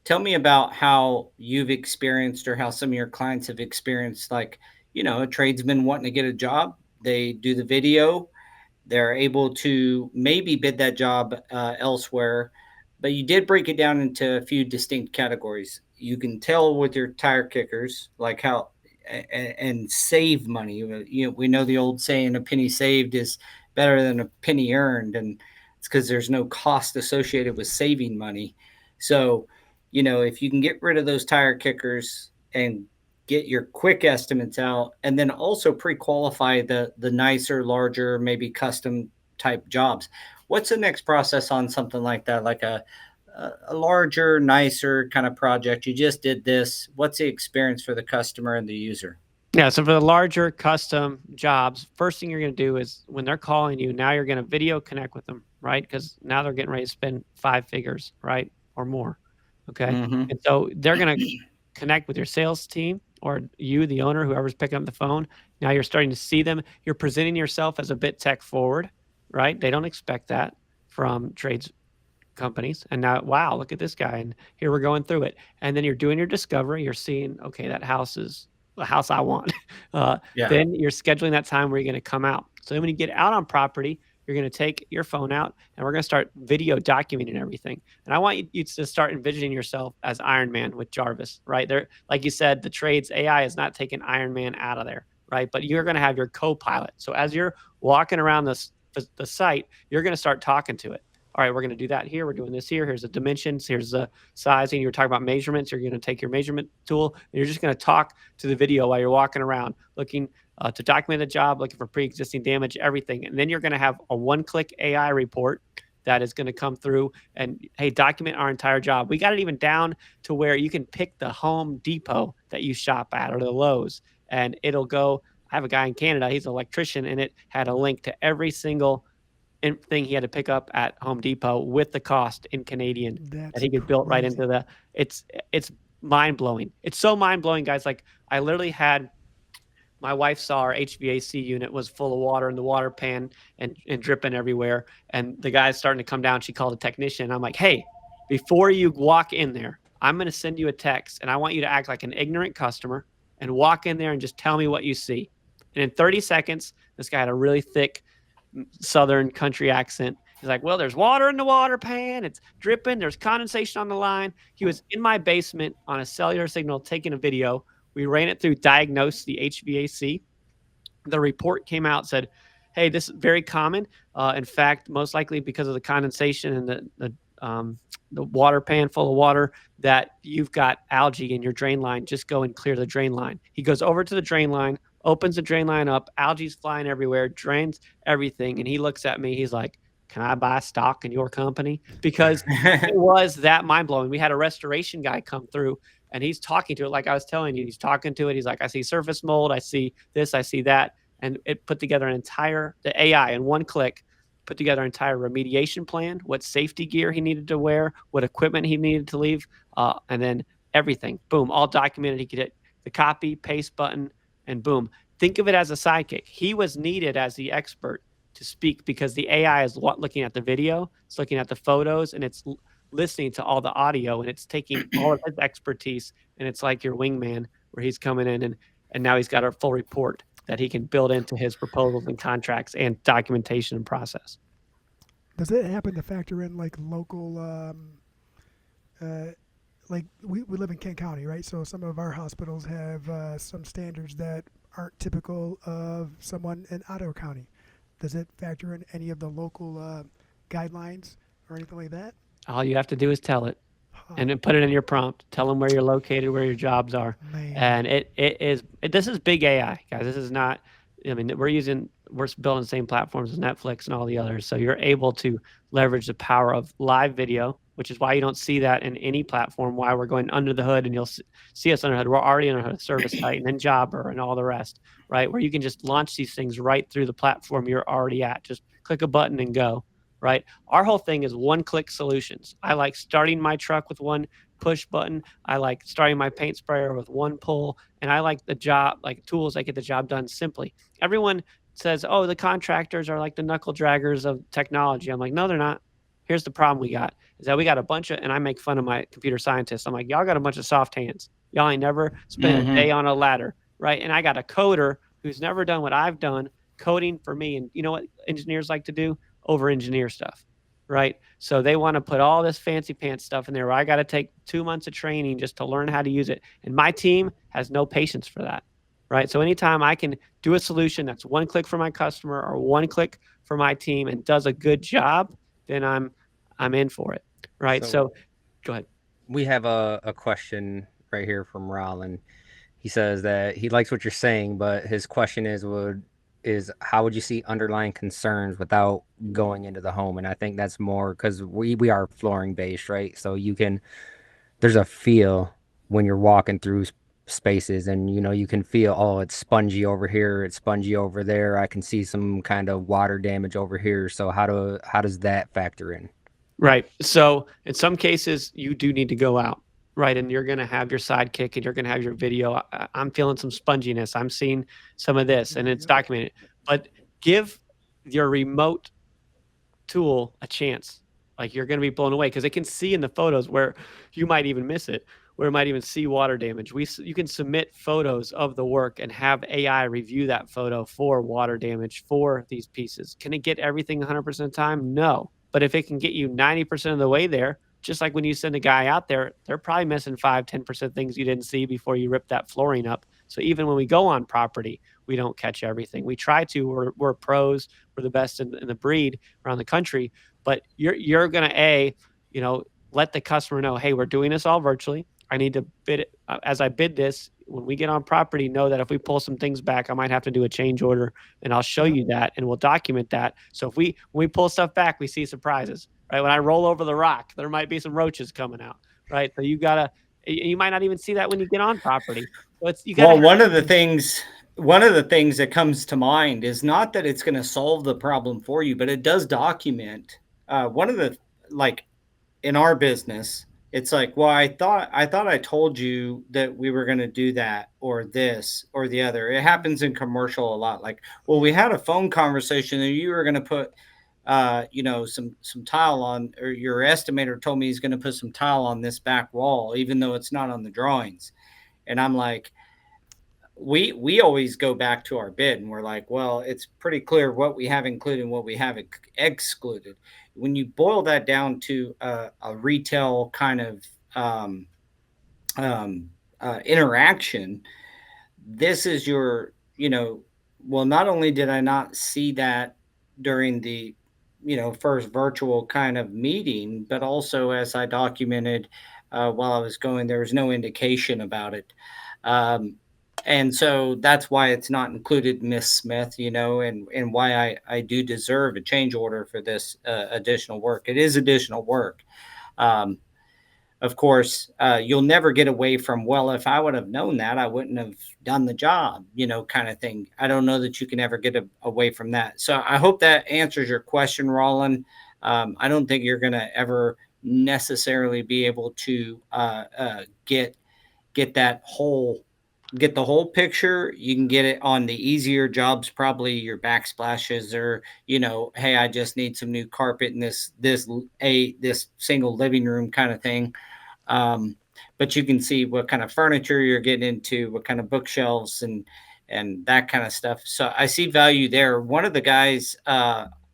Tell me about how you've experienced, or how some of your clients have experienced, like, a tradesman wanting to get a job. They do the video. They're able to maybe bid that job elsewhere, but you did break it down into a few distinct categories. You can tell with your tire kickers, like how, and save money. We know the old saying, a penny saved is better than a penny earned. And it's because there's no cost associated with saving money. So if you can get rid of those tire kickers and get your quick estimates out, and then also pre-qualify the nicer, larger, maybe custom type jobs. What's the next process on something like that, like a larger, nicer kind of project? You just did this. What's the experience for the customer and the user? Yeah, so for the larger custom jobs, first thing you're going to do is when they're calling you, now you're going to video connect with them, right? Because now they're getting ready to spend 5 figures, right? Or more. Okay. Mm-hmm. And so they're going to connect with your sales team or you, the owner, whoever's picking up the phone. Now you're starting to see them. You're presenting yourself as a bit tech forward, right? They don't expect that from trades companies. And now, wow, look at this guy. And here we're going through it. And then you're doing your discovery. You're seeing, okay, that house is the house I want. Yeah. Then you're scheduling that time where you're going to come out. So then when you get out on property, you're going to take your phone out and we're going to start video documenting everything. And I want you to start envisioning yourself as Iron Man with Jarvis, right? There, like you said, the trades AI is not taking Iron Man out of there, right? But you're going to have your co-pilot. So as you're walking around the site, you're going to start talking to it. All right, we're going to do that here. We're doing this here. Here's the dimensions. Here's the sizing. You're talking about measurements. You're going to take your measurement tool and you're just going to talk to the video while you're walking around, looking to document the job, looking for pre-existing damage, everything. And then you're going to have a one-click AI report that is going to come through and, hey, document our entire job. We got it even down to where you can pick the Home Depot that you shop at or the Lowe's, and it'll go. I have a guy in Canada. He's an electrician, and it had a link to every single thing he had to pick up at Home Depot with the cost in Canadian that he could build right into the. It's mind blowing. It's so mind blowing, guys. Like I literally had my wife saw our HVAC unit was full of water in the water pan and dripping everywhere, and the guy's starting to come down. She called a technician. I'm like, hey, before you walk in there, I'm going to send you a text, and I want you to act like an ignorant customer and walk in there and just tell me what you see. And in 30 seconds, this guy had a really thick Southern country accent. He's like, well, there's water in the water pan. It's dripping. There's condensation on the line. He was in my basement on a cellular signal taking a video. We ran it through diagnose the HVAC. The report came out, said, hey, this is very common. In fact, most likely because of the condensation and the water pan full of water, that you've got algae in your drain line. Just go and clear the drain line. He goes over to the drain line, opens the drain line up, algae's flying everywhere, drains everything. And he looks at me, he's like, can I buy stock in your company? Because it was that mind blowing. We had a restoration guy come through and he's talking to it. Like I was telling you, he's talking to it. He's like, I see surface mold. I see this, I see that. And it put together the AI in one click, put together an entire remediation plan, what safety gear he needed to wear, what equipment he needed to leave, and then everything, boom, all documented. He could hit the copy, paste button, and boom. Think of it as a sidekick. He was needed as the expert to speak because the AI is looking at the video, it's looking at the photos, and it's listening to all the audio, and it's taking all of his expertise, and it's like your wingman where he's coming in, and now he's got a full report that he can build into his proposals and contracts and documentation and process. Does it happen to factor in like local, like we live in Kent County, right? So some of our hospitals have some standards that aren't typical of someone in Ottawa County. Does it factor in any of the local guidelines or anything like that? All you have to do is tell it. And then put it in your prompt. Tell them where you're located, where your jobs are. Man. And this is big AI, guys. This is not, I mean, we're building the same platforms as Netflix and all the others. So you're able to leverage the power of live video, which is why you don't see that in any platform, why we're going under the hood and you'll see us under the hood. We're already under the service site and then Jobber and all the rest, right? Where you can just launch these things right through the platform you're already at. Just click a button and go. Right. Our whole thing is one-click solutions. I like starting my truck with one push button. I like starting my paint sprayer with one pull. And I like tools that get the job done simply. Everyone says, oh, the contractors are like the knuckle draggers of technology. I'm like, no, they're not. Here's the problem we got is that we got a bunch of, and I make fun of my computer scientists. I'm like, y'all got a bunch of soft hands. Y'all ain't never spent a day on a ladder. Right. And I got a coder who's never done what I've done coding for me. And you know what engineers like to do? Over engineer stuff, right? So they want to put all this fancy pants stuff in there where I got to take 2 months of training just to learn how to use it. And my team has no patience for that, right? So anytime I can do a solution that's one click for my customer or one click for my team and does a good job, then I'm in for it, right? So go ahead. we have a question right here from Rollin. He says that he likes what you're saying, but his question is how would you see underlying concerns without going into the home? And I think that's more because we are flooring based, right? So you can there's a feel when you're walking through spaces, and you can feel, oh, it's spongy over here, it's spongy over there. I can see some kind of water damage over here. So how does that factor in? Right. So in some cases, you do need to go out, right? And you're going to have your sidekick and you're going to have your video. I'm feeling some sponginess. I'm seeing some of this, and it's Yep. documented. But give your remote tool a chance. Like, you're going to be blown away because it can see in the photos where you might even miss it, where it might even see water damage. You can submit photos of the work and have AI review that photo for water damage for these pieces. Can it get everything 100% of the time? No. But if it can get you 90% of the way there, just like when you send a guy out there, they're probably missing 5-10% things you didn't see before you rip that flooring up. So even when we go on property, we don't catch everything. We try to. We're pros. We're the best in the breed around the country. But you're gonna let the customer know, hey, we're doing this all virtually. I need to bid it as I bid this. When we get on property, know that if we pull some things back, I might have to do a change order, and I'll show you that, and we'll document that. So when we pull stuff back, we see surprises, right? When I roll over the rock, there might be some roaches coming out, right? So you might not even see that when you get on property. So you got to Well, have. one of the things that comes to mind is not that it's going to solve the problem for you, but it does document. One of the like in our business, it's like, well, I thought I told you that we were going to do that or this or the other. It happens in commercial a lot. Like, well, we had a phone conversation and you were going to put some tile on, or your estimator told me he's going to put some tile on this back wall even though it's not on the drawings. And I'm like, we always go back to our bid and we're like, well, it's pretty clear what we have included and what we have excluded. When you boil that down to a retail kind of interaction, this is well, not only did I not see that during the first virtual kind of meeting, but also as I documented while I was going, there was no indication about it. um, and so that's why it's not included, Miss Smith, and why I do deserve a change order for this additional work. It is additional work. um, of course, you'll never get away from, well, if I would have known that, I wouldn't have done the job, kind of thing. I don't know that you can ever get away from that. So I hope that answers your question, Roland. I don't think you're going to ever necessarily be able to get that whole get the whole picture. You can get it on the easier jobs, probably your backsplashes, or hey, I just need some new carpet in this single living room kind of thing. um, but you can see what kind of furniture you're getting into, what kind of bookshelves and that kind of stuff. So I see value there. One of the guys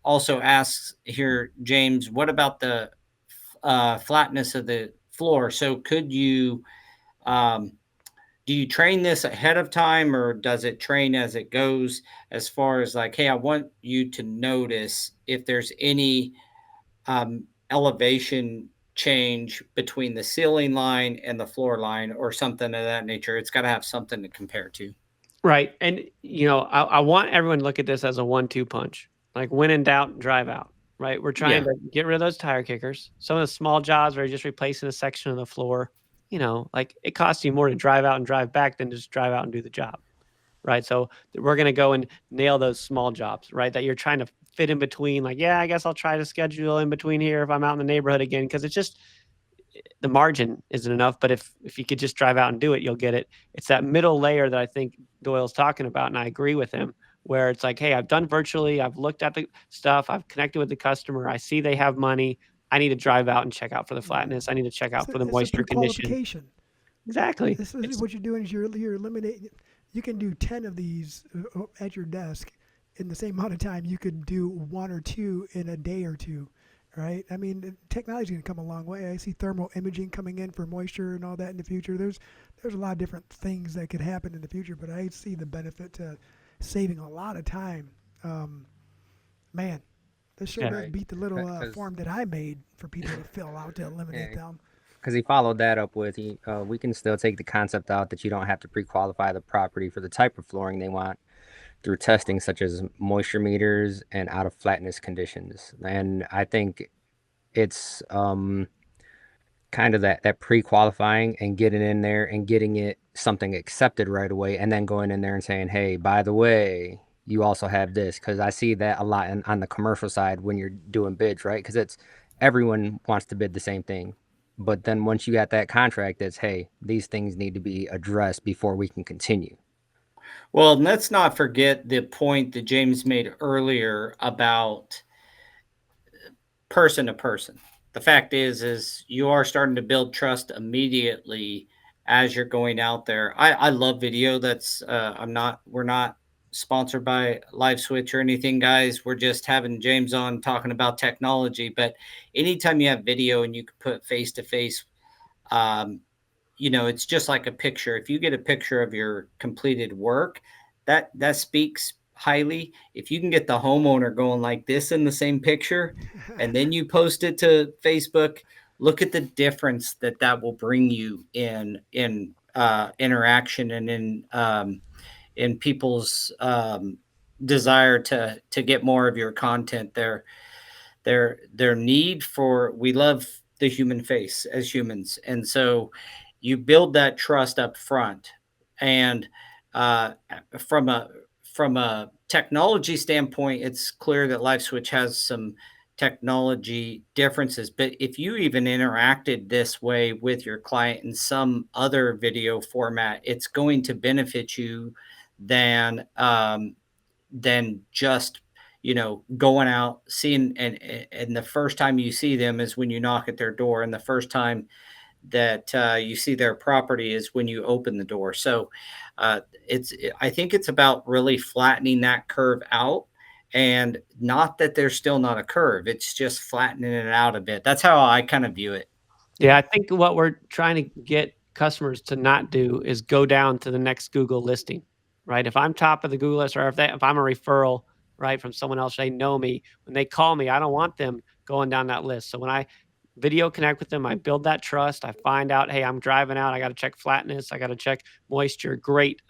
also asks here, James, what about the flatness of the floor? So could you um, do you train this ahead of time, or does it train as it goes, as far as like, hey, I want you to notice if there's any elevation change between the ceiling line and the floor line or something of that nature? It's got to have something to compare to. Right. And, I want everyone to look at this as a 1-2 punch. Like, when in doubt, drive out. Right. We're trying to get rid of those tire kickers. Some of the small jobs where you're just replacing a section of the floor, like, it costs you more to drive out and drive back than just drive out and do the job. Right. So we're going to go and nail those small jobs, right? That you're trying to fit in between. Like, yeah, I guess I'll try to schedule in between here if I'm out in the neighborhood again, because it's just the margin isn't enough. But if you could just drive out and do it, you'll get it. It's that middle layer that I think Doyle's talking about, and I agree with him, where it's like, hey, I've done virtually, I've looked at the stuff, I've connected with the customer, I see they have money, I need to drive out and check out for the flatness, I need to check out for the It's a moisture condition. pre-qualification. Exactly. This is what you're doing is you're eliminating. You can do 10 of these at your desk in the same amount of time. You could do 1 or 2 in a day or two, right? I mean, technology is going to come a long way. I see thermal imaging coming in for moisture and all that in the future. There's a lot of different things that could happen in the future, but I see the benefit to saving a lot of time. Man, this sure does beat the little form that I made for people to fill out to eliminate them. because he followed that up with, we can still take the concept out that you don't have to pre-qualify the property for the type of flooring they want through testing such as moisture meters and out of flatness conditions. And I think it's kind of that pre-qualifying and getting in there and getting it something accepted right away, and then going in there and saying, hey, by the way, you also have this, because I see that a lot on the commercial side when you're doing bids, right? Because it's everyone wants to bid the same thing, but then once you got that contract, it's, hey, these things need to be addressed before we can continue. Well, and let's not forget the point that James made earlier about person to person. The fact is you are starting to build trust immediately as you're going out there. I love video. That's we're not sponsored by LiveSwitch or anything, guys. We're just having James on talking about technology. But anytime you have video and you can put face to face, it's just like a picture. If you get a picture of your completed work, that speaks highly. If you can get the homeowner going like this in the same picture, and then you post it to Facebook, look at the difference that will bring you in interaction and in people's desire to get more of your content. Their need for, we love the human face as humans, and so you build that trust up front. And uh, from a technology standpoint, it's clear that LiveSwitch has some technology differences. But if you even interacted this way with your client in some other video format, it's going to benefit you than just going out seeing, and the first time you see them is when you knock at their door, and the first time that you see their property is when you open the door. So I think it's about really flattening that curve out, and not that there's still not a curve, it's just flattening it out a bit. That's how I kind of view it. Yeah, I think what we're trying to get customers to not do is go down to the next Google listing, right? If I'm top of the Google list, or if I'm a referral, right, from someone else, they know me. When they call me, I don't want them going down that list. So when I video connect with them, I build that trust. I find out, hey, I'm driving out. I got to check flatness. I got to check moisture. Great.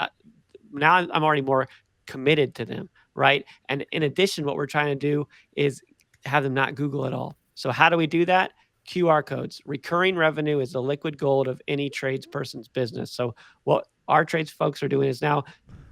Now I'm already more committed to them, right? And in addition, what we're trying to do is have them not Google at all. So how do we do that? QR codes. Recurring revenue is the liquid gold of any tradesperson's business. So what our trades folks are doing is now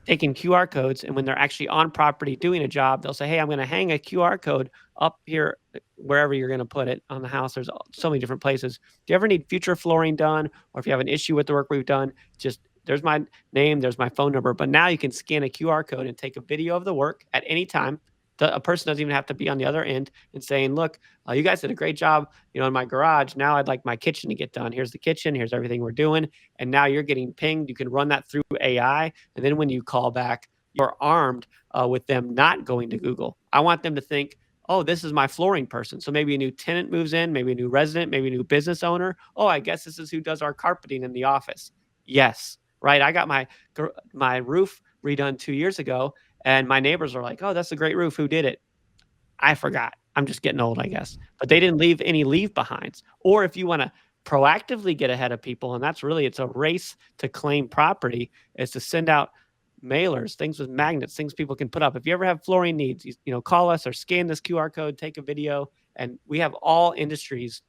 taking QR codes, and when they're actually on property doing a job, they'll say, hey, I'm going to hang a QR code up here, wherever you're going to put it on the house. There's so many different places. Do you ever need future flooring done, or if you have an issue with the work we've done, just there's my name, there's my phone number. But now you can scan a QR code and take a video of the work at any time. A person doesn't even have to be on the other end and saying, look, you guys did a great job, in my garage. Now I'd like my kitchen to get done. Here's the kitchen. Here's everything we're doing. And now you're getting pinged. You can run that through AI. And then when you call back, you're armed with them not going to Google. I want them to think, oh, this is my flooring person. So maybe a new tenant moves in, maybe a new resident, maybe a new business owner. Oh, I guess this is who does our carpeting in the office. Yes, right. I got my roof redone 2 years ago, and my neighbors are like, oh, that's a great roof. Who did it? I forgot. I'm just getting old, I guess. But they didn't leave any leave behinds. Or if you want to proactively get ahead of people, and that's really, it's a race to claim property, is to send out mailers, things with magnets, things people can put up. If you ever have flooring needs, call us or scan this QR code, take a video. And we have all industries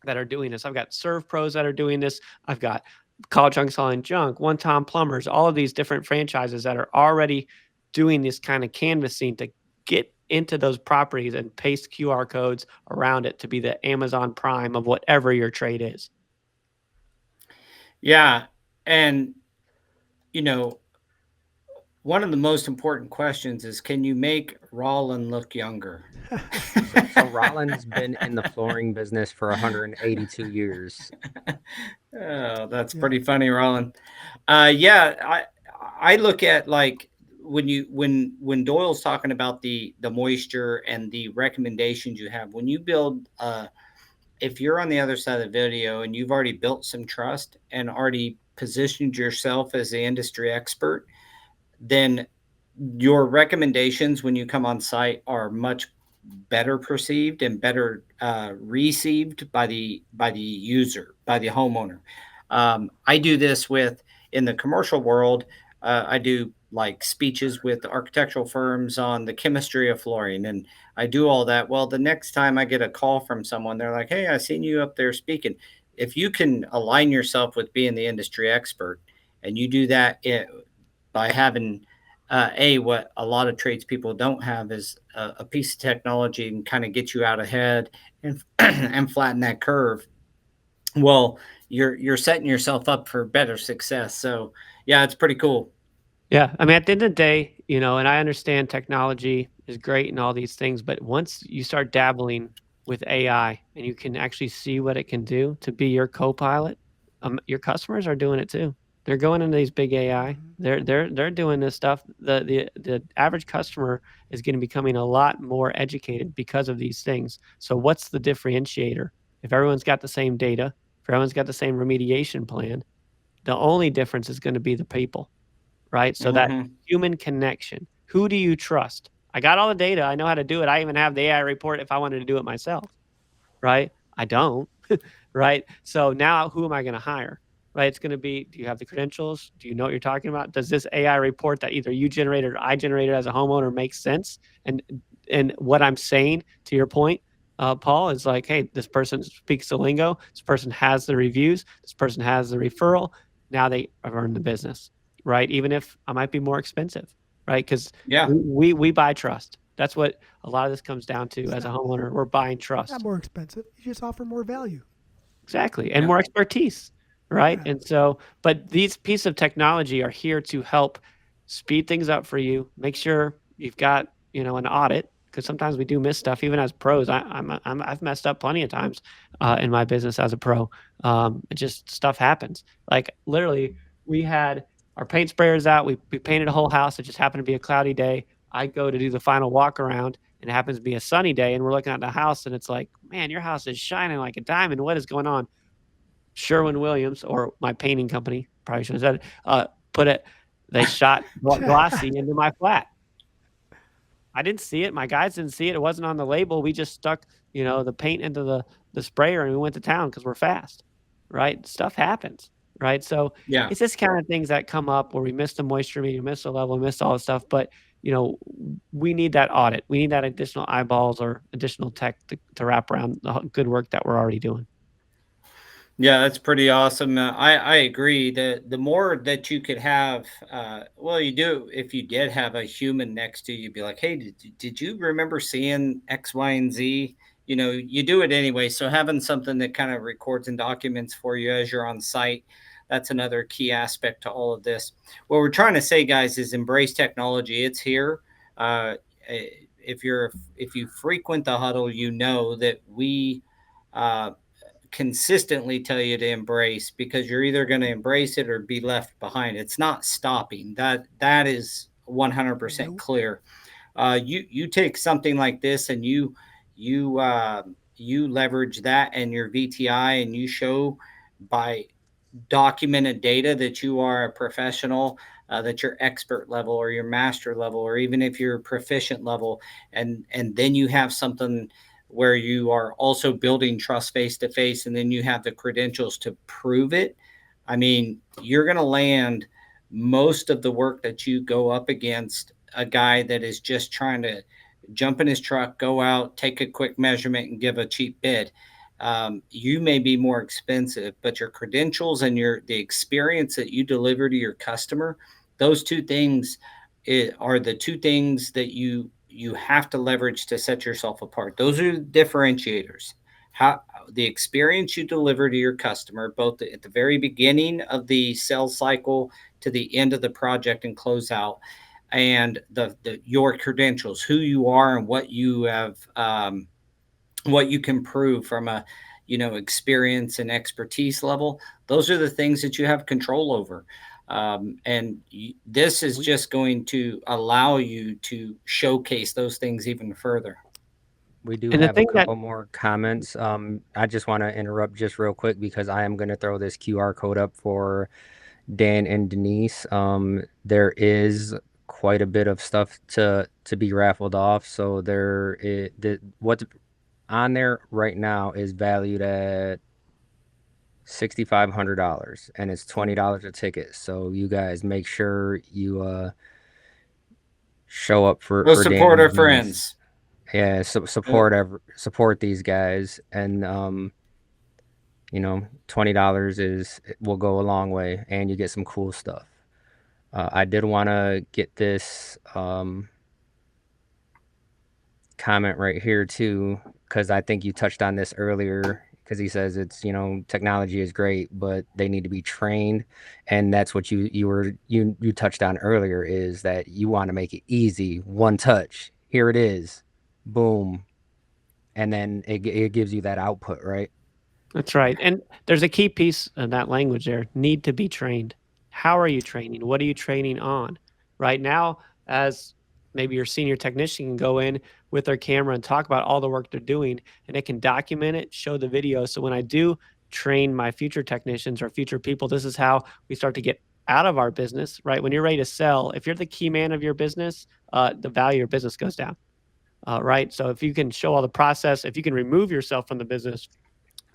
that are doing this. I've got Serve Pros that are doing this. I've got College Junk Selling Junk, One Tom Plumbers, all of these different franchises that are already doing this kind of canvassing to get into those properties and paste QR codes around it to be the Amazon Prime of whatever your trade is. Yeah. And, one of the most important questions is, can you make Rollin look younger? So Rollin's been in the flooring business for 182 years. Oh, that's Yeah. pretty funny, Rollin. Yeah, I look at, like, when Doyle's talking about the moisture and the recommendations you have when you build, if you're on the other side of the video and you've already built some trust and already positioned yourself as the industry expert, then your recommendations when you come on site are much better perceived and better received by the user, by the homeowner. I do this with in the commercial world. I do like speeches with architectural firms on the chemistry of flooring, and I do all that. Well, the next time I get a call from someone, they're like, "Hey, I seen you up there speaking." If you can align yourself with being the industry expert, and you do that by having what a lot of tradespeople don't have is a piece of technology and kind of get you out ahead and and flatten that curve. Well, you're setting yourself up for better success. So yeah, it's pretty cool. Yeah, I mean, at the end of the day, and I understand technology is great and all these things, but once you start dabbling with AI and you can actually see what it can do to be your co-pilot, your customers are doing it too. They're going into these big AI. They're doing this stuff. The average customer is going to be becoming a lot more educated because of these things. So what's the differentiator? If everyone's got the same data, if everyone's got the same remediation plan, the only difference is going to be the people. Right? So that Mhm. human connection. Who do you trust? I got all the data. I know how to do it. I even have the AI report if I wanted to do it myself. Right? I don't. Right? So now who am I going to hire? Right? It's going to be, do you have the credentials? Do you know what you're talking about? Does this AI report that either you generated or I generated as a homeowner make sense? And what I'm saying, to your point, Paul, is like, hey, this person speaks the lingo. This person has the reviews. This person has the referral. Now they have earned the business, right? Even if I might be more expensive, right? Because Yeah. we buy trust. That's what a lot of this comes down to as a homeowner. We're buying Not trust. more expensive. You just offer more value. Exactly. And Yeah. more expertise, right? Yeah. And so, but these pieces of technology are here to help speed things up for you. Make sure you've got, an audit, because sometimes we do miss stuff. Even as pros, I've messed up plenty of times in my business as a pro. It just stuff happens. Like literally, we had our paint sprayers out. We painted a whole house. It just happened to be a cloudy day. I go to do the final walk around, and it happens to be a sunny day, and we're looking at the house, and it's like, man, your house is shining like a diamond. What is going on? Sherwin-Williams, or my painting company, probably shouldn't have said it, put it they shot glossy into my flat. I didn't see it. My guys didn't see it. It wasn't on the label. We just stuck, the paint into the sprayer, and we went to town because we're fast, right? Stuff happens, right? So Yeah. it's this kind of things that come up where we miss the moisture meter, miss the level, miss all the stuff. But we need that audit. We need that additional eyeballs or additional tech to wrap around the good work that we're already doing. Yeah, that's pretty awesome. I agree that the more that you could have, well, you do if you did have a human next to you, you'd be like, hey, did you remember seeing X, Y, and Z? You do it anyway. So having something that kind of records and documents for you as you're on site, that's another key aspect to all of this. What we're trying to say, guys, is embrace technology. It's here. Uh, if you frequent the huddle, you know that we. Consistently tell you to embrace, because you're either going to embrace it or be left behind. It's not stopping. That is 100% Nope. clear. You take something like this and you leverage that and your VTI, and you show by documented data that you are a professional, that you're expert level or your master level, or even if you're proficient level, and then you have something where you are also building trust face to face, and then you have the credentials to prove it. I mean, you're going to land most of the work that you go up against a guy that is just trying to jump in his truck, go out, take a quick measurement, and give a cheap bid. You may be more expensive, but your credentials and the experience that you deliver to your customer, those two things are the two things that you have to leverage to set yourself apart. Those are the differentiators. How the experience you deliver to your customer, both at the very beginning of the sales cycle to the end of the project and close out, and the your credentials, who you are, and what you have, what you can prove from a experience and expertise level. Those are the things that you have control over. And this is just going to allow you to showcase those things even further. We do And the have a thing that couple more comments. I just want to interrupt just real quick because I am going to throw this QR code up for Dan and Denise. There is quite a bit of stuff to be raffled off. So what's on there right now is valued at $6,500, and it's $20 a ticket. So you guys make sure you show up Go for Dan support and our Denise. friends. Yeah, support these guys, and $20 will go a long way, and you get some cool stuff. I did want to get this comment right here too, because I think you touched on this earlier. Because he says it's technology is great, but they need to be trained, and that's what you touched on earlier, is that you want to make it easy, one touch. Here it is, boom, and then it gives you that output, right? That's right. And there's a key piece of that language there, need to be trained. How are you training? What are you training on? Right now, as maybe your senior technician can go in with their camera and talk about all the work they're doing, and it can document it, show the video. So when I do train my future technicians or future people, this is how we start to get out of our business, right? When you're ready to sell, if you're the key man of your business, the value of your business goes down, right? So if you can show all the process, if you can remove yourself from the business,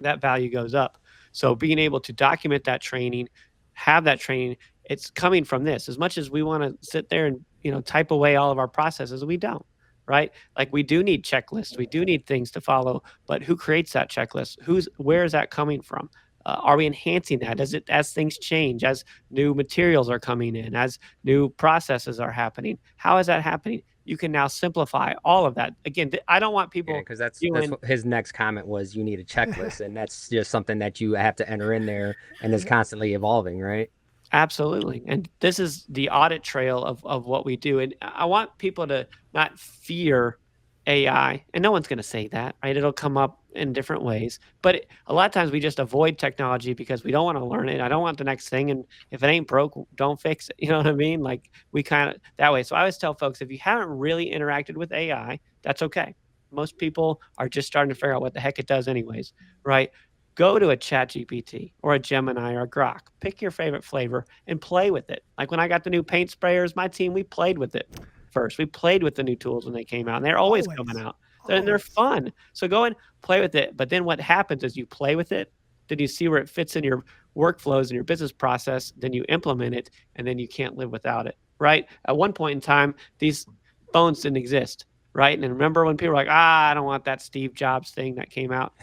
that value goes up. So being able to document that training, have that training, it's coming from this. As much as we want to sit there and type away all of our processes, we don't, right? Like we do need checklists, we do need things to follow, but who creates that checklist? Where is that coming from? Are we enhancing that as things change, as new materials are coming in, as new processes are happening? How is that happening? You can now simplify all of that. Again, I don't want Yeah, people because that's doing what his next comment was. You need a checklist, and that's just something that you have to enter in there, and is constantly evolving, right? Absolutely. And this is the audit trail of what we do. And I want people to not fear AI. And no one's going to say that, right? It'll come up in different ways. But a lot of times we just avoid technology because we don't want to learn it. I don't want the next thing. And if it ain't broke, don't fix it. You know what I mean? Like we kind of that way. So I always tell folks, if you haven't really interacted with AI, that's okay. Most people are just starting to figure out what the heck it does anyways, right? Go to a Chat GPT or a Gemini or a Grok. Pick your favorite flavor and play with it. Like when I got the new paint sprayers, my team, we played with it first. We played with the new tools when they came out, and they're always coming out. And they're fun. So go and play with it. But then what happens is you play with it, then you see where it fits in your workflows and your business process, then you implement it, and then you can't live without it, right? At one point in time, these phones didn't exist, right? And remember when people were like, I don't want that Steve Jobs thing that came out.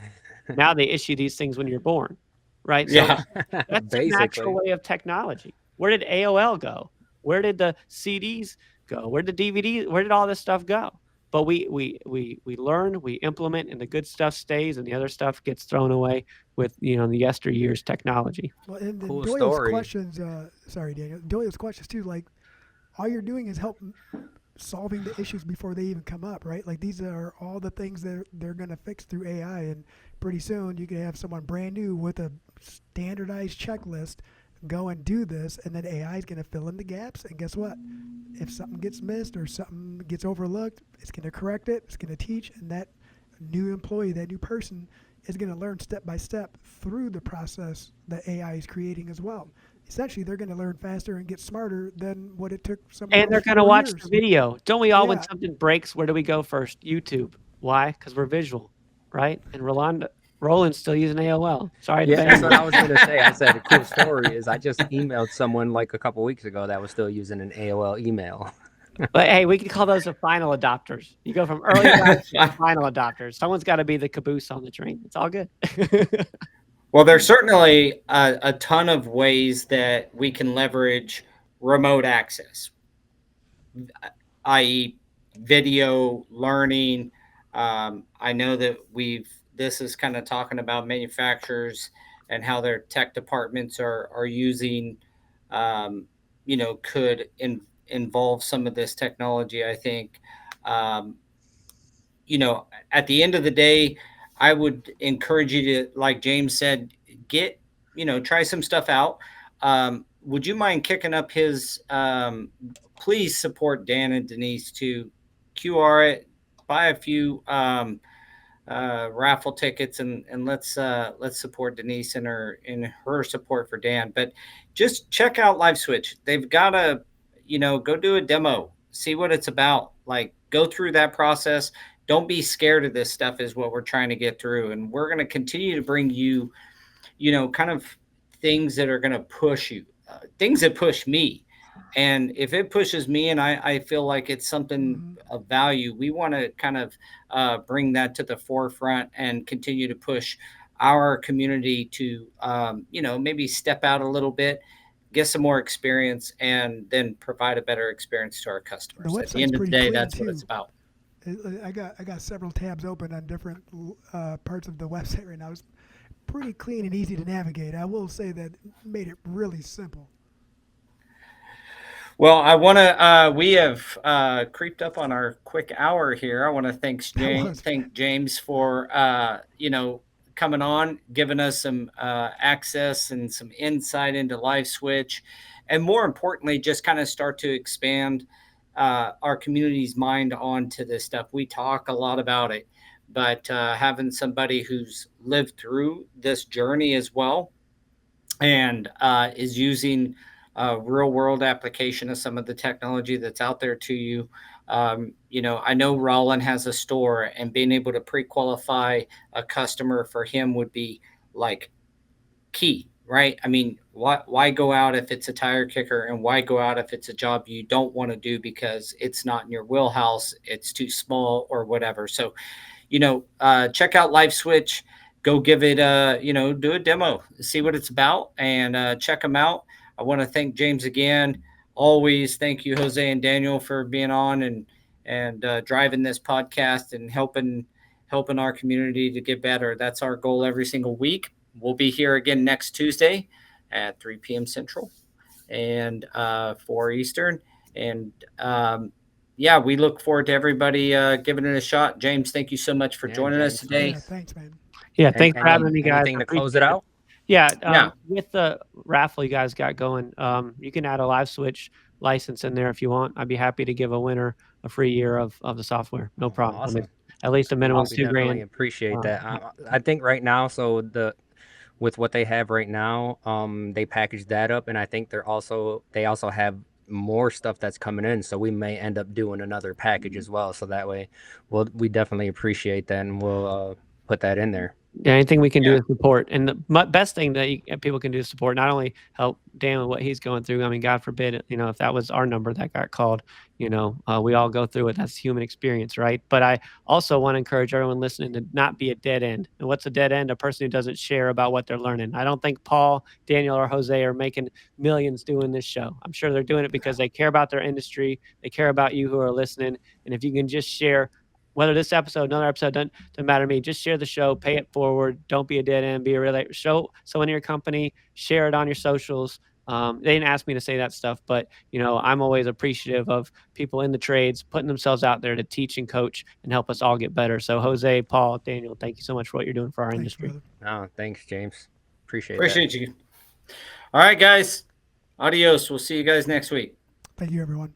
Now they issue these things when you're born, right? So Yeah. that's the natural Basically. way of technology. Where did AOL go? Where did the CDs go? Where did DVDs? Where did all this stuff go? But we learn, we implement, and the good stuff stays, and the other stuff gets thrown away with the yesteryear's technology. Well, and then Cool Doyle's story. questions, sorry, Daniel. Doyle's questions too. Like, all you're doing is help solving the issues before they even come up, right? Like these are all the things that they're going to fix through AI, and pretty soon you can have someone brand new with a standardized checklist go and do this, and then AI is going to fill in the gaps. And guess what? If something gets missed or something gets overlooked, it's going to correct it. It's going to teach, and that new employee, that new person, is going to learn step by step through the process that AI is creating as well. Essentially, they're going to learn faster and get smarter than what it took someone And they're else going to 4 watch years. the video. Don't we all, when Yeah. something breaks, where do we go first? YouTube. Why? Because we're visual, right? And Roland's still using AOL. Sorry to Yeah, that's bend what you. I was gonna say. I said a cool story is I just emailed someone like a couple weeks ago that was still using an AOL email. But hey, we can call those the final adopters. You go from early adopters to final adopters. Someone's got to be the caboose on the train. It's all good. Well, there's certainly a ton of ways that we can leverage remote access, i.e., video learning. I know that this is kind of talking about manufacturers and how their tech departments are using, could involve some of this technology. I think, um, at the end of the day, I would encourage you to, like James said, get, try some stuff out. Would you mind kicking up please support Dan and Denise to QR it, buy a few raffle tickets, and let's support Denise in her support for Dan. But just check out LiveSwitch. They've got go do a demo, see what it's about. Like, go through that process. Don't be scared of this stuff, is what we're trying to get through. And we're going to continue to bring you, kind of things that are going to push you, things that push me. And if it pushes me and I feel like it's something Mm-hmm. of value, we want to kind of bring that to the forefront and continue to push our community to, maybe step out a little bit, get some more experience, and then provide a better experience to our The customers. At the website's end of the pretty day, clean that's what too. it's about. I got several tabs open on different parts of the website right now. It's pretty clean and easy to navigate. I will say that it made it really simple. Well, I want to. We have creeped up on our quick hour here. I want to That was thank James for coming on, giving us some access and some insight into LiveSwitch, and more importantly, just kind of start to expand our community's mind onto this stuff. We talk a lot about it, but having somebody who's lived through this journey as well and is using a real world application of some of the technology that's out there to you. I know Roland has a store, and being able to pre-qualify a customer for him would be like key, right? I mean, why go out if it's a tire kicker, and why go out if it's a job you don't want to do because it's not in your wheelhouse, it's too small or whatever. So check out LiveSwitch. Go give it do a demo, see what it's about, and check them out. I want to thank James again. Always thank you, Jose and Daniel, for being on and driving this podcast and helping our community to get better. That's our goal every single week. We'll be here again next Tuesday at 3 p.m. Central and 4 Eastern. And yeah, we look forward to everybody giving it a shot. James, thank you so much for Yeah, joining us James, today. Yeah, thanks, man. Yeah, And thanks for having me, guys. anything I to close it appreciate it. out? Yeah, Yeah. with the raffle you guys got going, you can add a LiveSwitch license in there if you want. I'd be happy to give a winner a free year of the software. No problem. I mean, Awesome. at least a minimum We of $2 definitely grand. appreciate Uh, that. I think right now, with what they have right now, they packaged that up, and I think they also have more stuff that's coming in. So we may end up doing another package as well. So that way, we definitely appreciate that, and we'll put that in there. Yeah, anything we can do Yeah. is support. And the best thing that people can do is support, not only help Dan with what he's going through. I mean, God forbid, if that was our number that got called, we all go through it. That's human experience, right? But I also want to encourage everyone listening to not be a dead end. And what's a dead end? A person who doesn't share about what they're learning. I don't think Paul, Daniel, or Jose are making millions doing this show. I'm sure they're doing it because they care about their industry. They care about you who are listening. And if you can just share, whether this episode, another episode, doesn't matter to me. Just share the show, pay it forward. Don't be a dead end. Be a real show someone in your company. Share it on your socials. They didn't ask me to say that stuff, but I'm always appreciative of people in the trades putting themselves out there to teach and coach and help us all get better. So Jose, Paul, Daniel, thank you so much for what you're doing for our Thanks, industry. brother. Oh, thanks, James. Appreciate Appreciate you. All right, guys. Adios. We'll see you guys next week. Thank you, everyone.